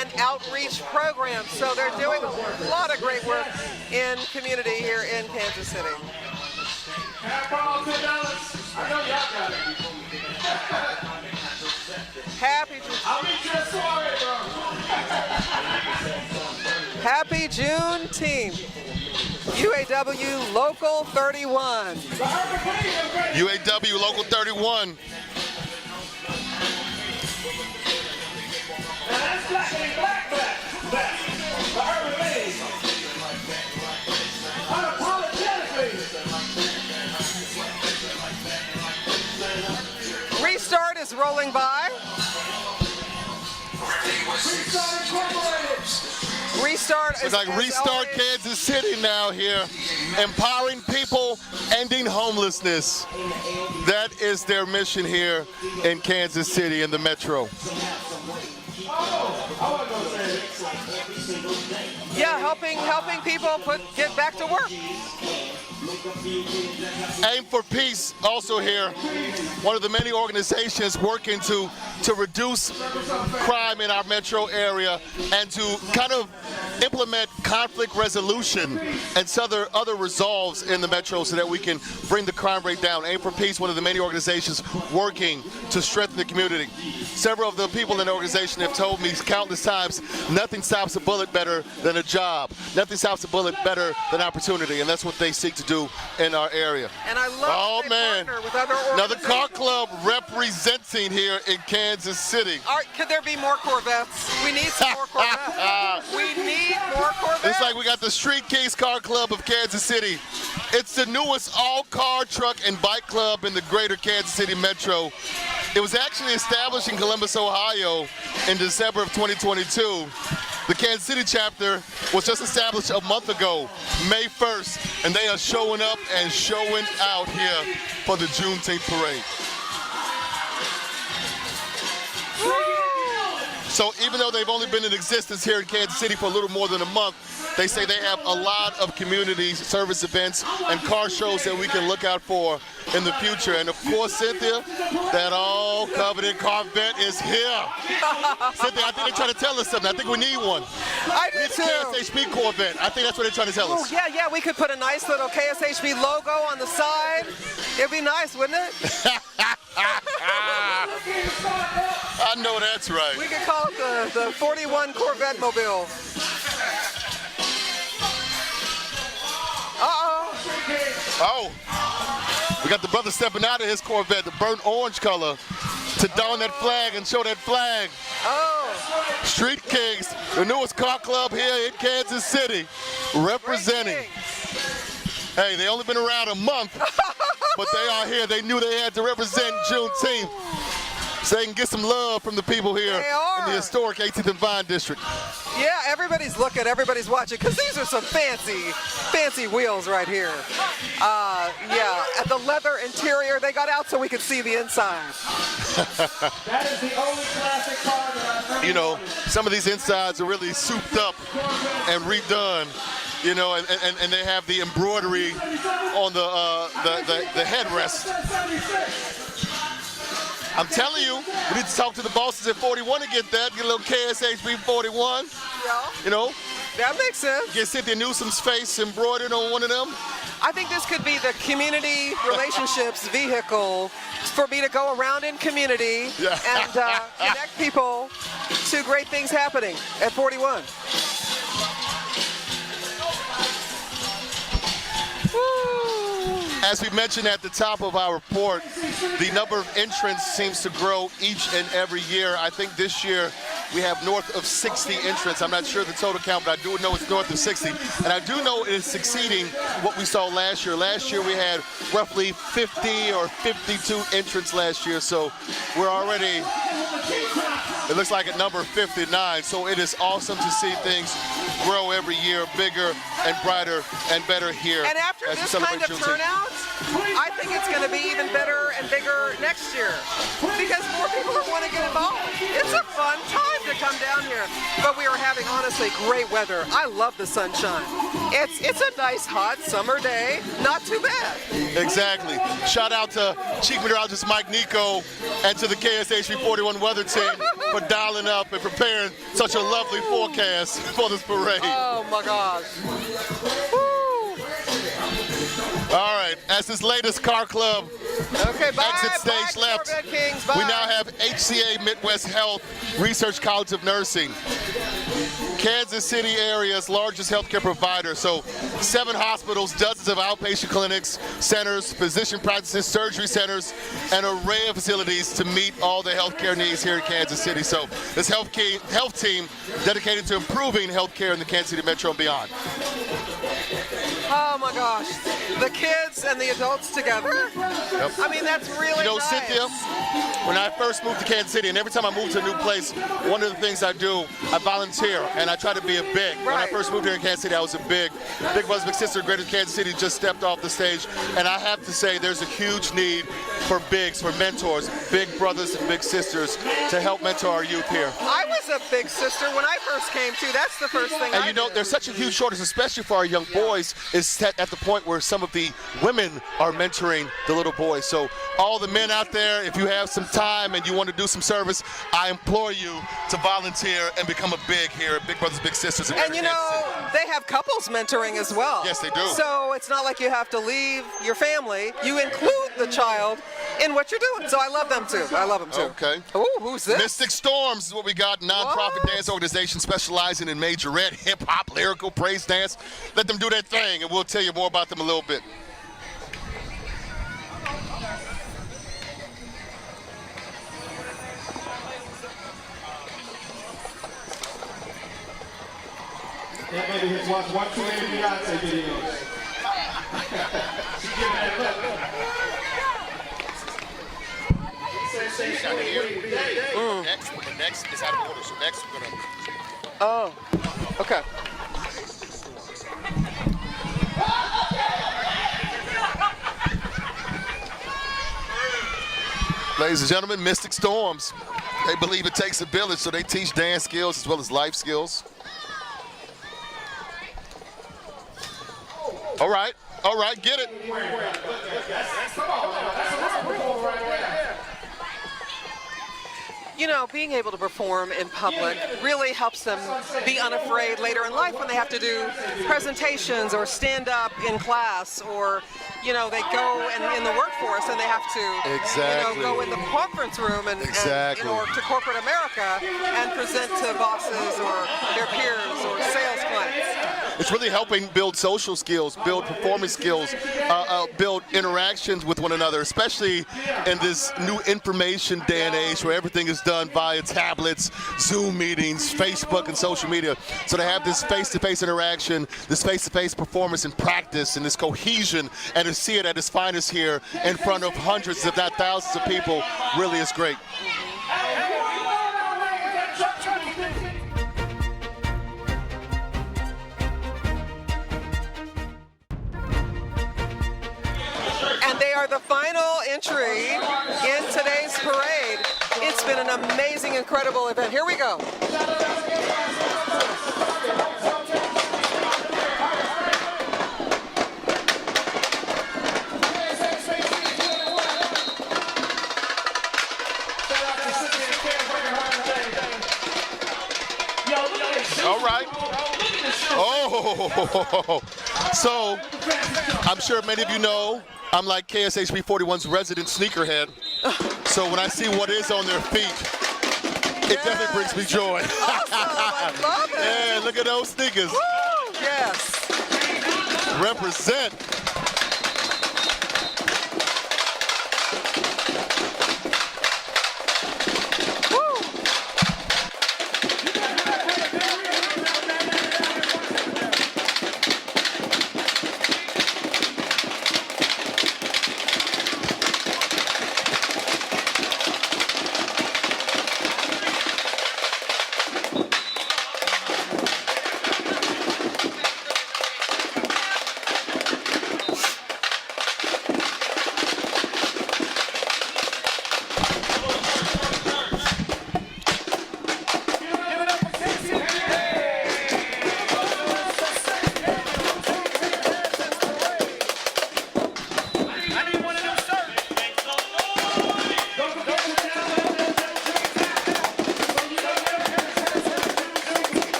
and outreach programs. So they're doing a lot of great work in community here in Kansas City. Happy Juneteenth. UAW Local 31. UAW Local 31. That's black. swing by. Restart. It's like Restart Kansas City now here. Empowering people, ending homelessness. That is their mission here in Kansas City in the Metro. Yeah, helping people get back to work. Aim for Peace also here, one of the many organizations working to reduce crime in our metro area and to kind of implement conflict resolution and other resolves in the metro so that we can bring the crime rate down. Aim for Peace, one of the many organizations working to strengthen the community. Several of the people in the organization have told me countless times, nothing stops a bullet better than a job. Nothing stops a bullet better than opportunity, and that's what they seek to do in our area. And I love partner with other organizations. Another car club representing here in Kansas City. Could there be more Corvettes? We need some more Corvettes. We need more Corvettes. It's like we got the Street Kings Car Club of Kansas City. It's the newest all-car, truck, and bike club in the greater Kansas City metro. It was actually established in Columbus, Ohio in December of 2022. The Kansas City chapter was just established a month ago, May 1st, and they are showing up and showing out here for the Juneteenth Parade. So even though they've only been in existence here in Kansas City for a little more than a month, they say they have a lot of community service events and car shows that we can look out for in the future. And of course, Cynthia, that all coveted Corvette is here. Cynthia, I think they're trying to tell us something. I think we need one. I do It's too. KSHB Corvette. I think that's what they're trying to tell us. Yeah, we could put a nice little KSHB logo on the side. It'd be nice, wouldn't it? I know that's right. We could call it the 41 Corvette Mobile. Oh, we got the brother stepping out of his Corvette, the burnt orange color, to don that flag and show that flag. Oh. Street Kings, the newest car club here in Kansas City, representing. Hey, they only been around a month, but they are here. They knew they had to represent Juneteenth, so they can get some love from the people here in the historic 18th and Vine District. Yeah, everybody's looking, everybody's watching, because these are some fancy wheels right here. Yeah, at the leather interior, they got out so we could see the inside. That is the only classic car that I've ever. You know, some of these insides are really souped up and redone. You know, and they have the embroidery on the headrest. I'm telling you, we need to talk to the bosses at 41 to get that. Get a little KSHB 41. Yeah. You know? That makes sense. Get Cynthia Newsom's face embroidered on one of them. I think this could be the community relationships vehicle for me to go around in community and connect people to great things happening at 41. As we mentioned at the top of our report, the number of entrants seems to grow each and every year. I think this year we have north of 60 entrants. I'm not sure the total count, but I do know it's north of 60. And I do know it is succeeding what we saw last year. Last year we had roughly 50 or 52 entrants last year. So we're already, it looks like at number 59. So it is awesome to see things grow every year, bigger and brighter and better here. And after as we this celebrate kind of Juneteenth. turnout, I think it's going to be even better and bigger next year because more people are want to get involved. It's a fun time to come down here. But we are having, honestly, great weather. I love the sunshine. It's a nice, hot summer day. Not too bad. Exactly. Shout out to Chief Meteorologist Mike Nico and to the KSHB 41 weather team for dialing up and preparing such a lovely forecast for this parade. Oh, my gosh. All right, as this latest car club exit stage left, Kings, we now have HCA Midwest Health Research College of Nursing, Kansas City area's largest healthcare provider. So 7 hospitals, dozens of outpatient clinics, centers, physician practices, surgery centers, an array of facilities to meet all the healthcare needs here in Kansas City. So this health team dedicated to improving healthcare in the Kansas City Metro and beyond. Oh my my gosh. The kids and the adults together? Yep. I mean, that's really nice. Cynthia, when I first moved to Kansas City, and every time I move to a new place, one of the things I do, I volunteer, and I try to be a big. When I first moved here in Kansas City, I was a big. Big Brothers Big Sisters, Greater Kansas City just stepped off the stage, and I have to say there's a huge need for bigs, for mentors, big brothers and big sisters to help mentor our youth here. I was a big sister when I first came too. That's the first thing And I you know, did. there's such a huge shortage, especially for our young boys, is at the point where some of the women are mentoring the little boys. So all the men out there, if you have some time and you want to do some service, I implore you to volunteer and become a big here at Big Brothers Big Sisters. And you know, they have couples mentoring as well. Yes, they do. So it's not like you have to leave your family. You include the child in what you're doing. So I love them too. I love them too. Okay. Oh, who's this? Mystic Storms is what we got. Nonprofit dance organization specializing in majorette, hip hop, lyrical, praise dance. Let them do their thing, and we'll tell you more about them a little bit. That baby has watched one too many Beyonce videos. She's giving that look. Next is out of order, so next we're gonna. Oh, okay. Ladies and gentlemen, Mystic Storms. They believe it takes a village, so they teach dance skills as well as life skills. All right, get it. You know, being able to perform in public really helps them be unafraid later in life when they have to do presentations or stand up in class, or, you know, they go in the workforce and they have to, you know, go in the conference room and or to corporate America and present to bosses or their peers or sales clients. It's really helping build social skills, build performance skills, build interactions with one another, especially in this new information day and age where everything is done via tablets, Zoom meetings, Facebook, and social media. So to have this face-to-face interaction, this face-to-face performance and practice, and this cohesion, and to see it at its finest here in front of hundreds, if not thousands of people, really is great. And they are the final entry in today's parade. It's been an amazing, incredible event. Here we go. All right. Oh, so I'm sure many of you know I'm like KSHB 41's resident sneakerhead. So when I see what is on their feet, it definitely brings me joy. Awesome. I love it. Yeah, look at those sneakers. Woo! Yes. Represent.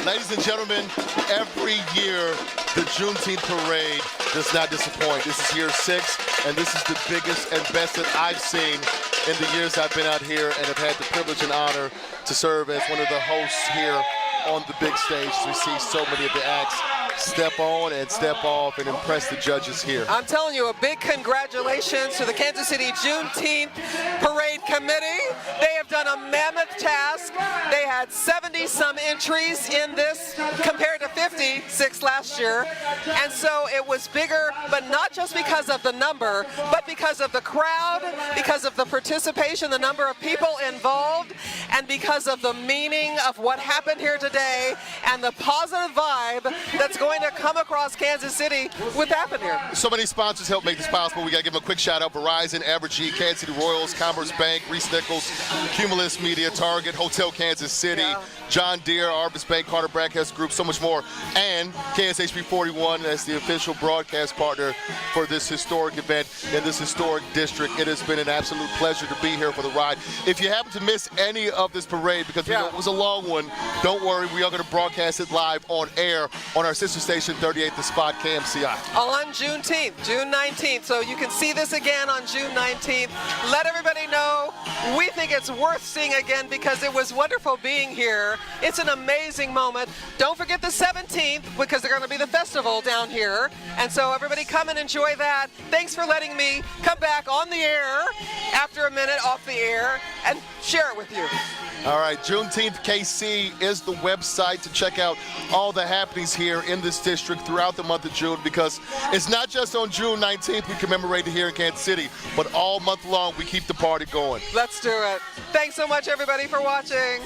Ladies and gentlemen, every year the Juneteenth Parade does not disappoint. This is year 6, and this is the biggest and best that I've seen in the years I've been out here and have had the privilege and honor to serve as one of the hosts here on the big stage. We see so many of the acts step on and step off and impress the judges here. I'm telling you, a big congratulations to the Kansas City Juneteenth Parade Committee. They have done a mammoth task. They had 70-some entries in this compared to 56 last year. And so it was bigger, but not just because of the number, but because of the crowd, because of the participation, the number of people involved, and because of the meaning of what happened here today and the positive vibe that's going to come across Kansas City with happen here. So many sponsors help make this possible. We got to give them a quick shout out. Verizon, Abergee, Kansas City Royals, Commerce Bank, Reese Nichols, Cumulus Media, Target, Hotel Kansas City, John Deere, Arbus Bank, Carter Broadcast Group, so much more. And KSHB 41 as the official broadcast partner for this historic event in this historic district. It has been an absolute pleasure to be here for the ride. If you happen to miss any of this parade, because we know it was a long one, don't worry, we are going to broadcast it live on air on our sister station 38 The Spot KMCI. On Juneteenth, June 19th. So you can see this again on June 19th. Let everybody know we think it's worth seeing again because it was wonderful being here. It's an amazing moment. Don't forget the 17th because they're going to be the festival down here. And so everybody come and enjoy that. Thanks for letting me come back on the air after a minute off the air and share it with you. All right, Juneteenth KC is the website to check out all the happenings here in this district throughout the month of June, because it's not just on June 19th we commemorate it here in Kansas City, but all month long we keep the party going. Let's do it. Thanks so much, everybody, for watching.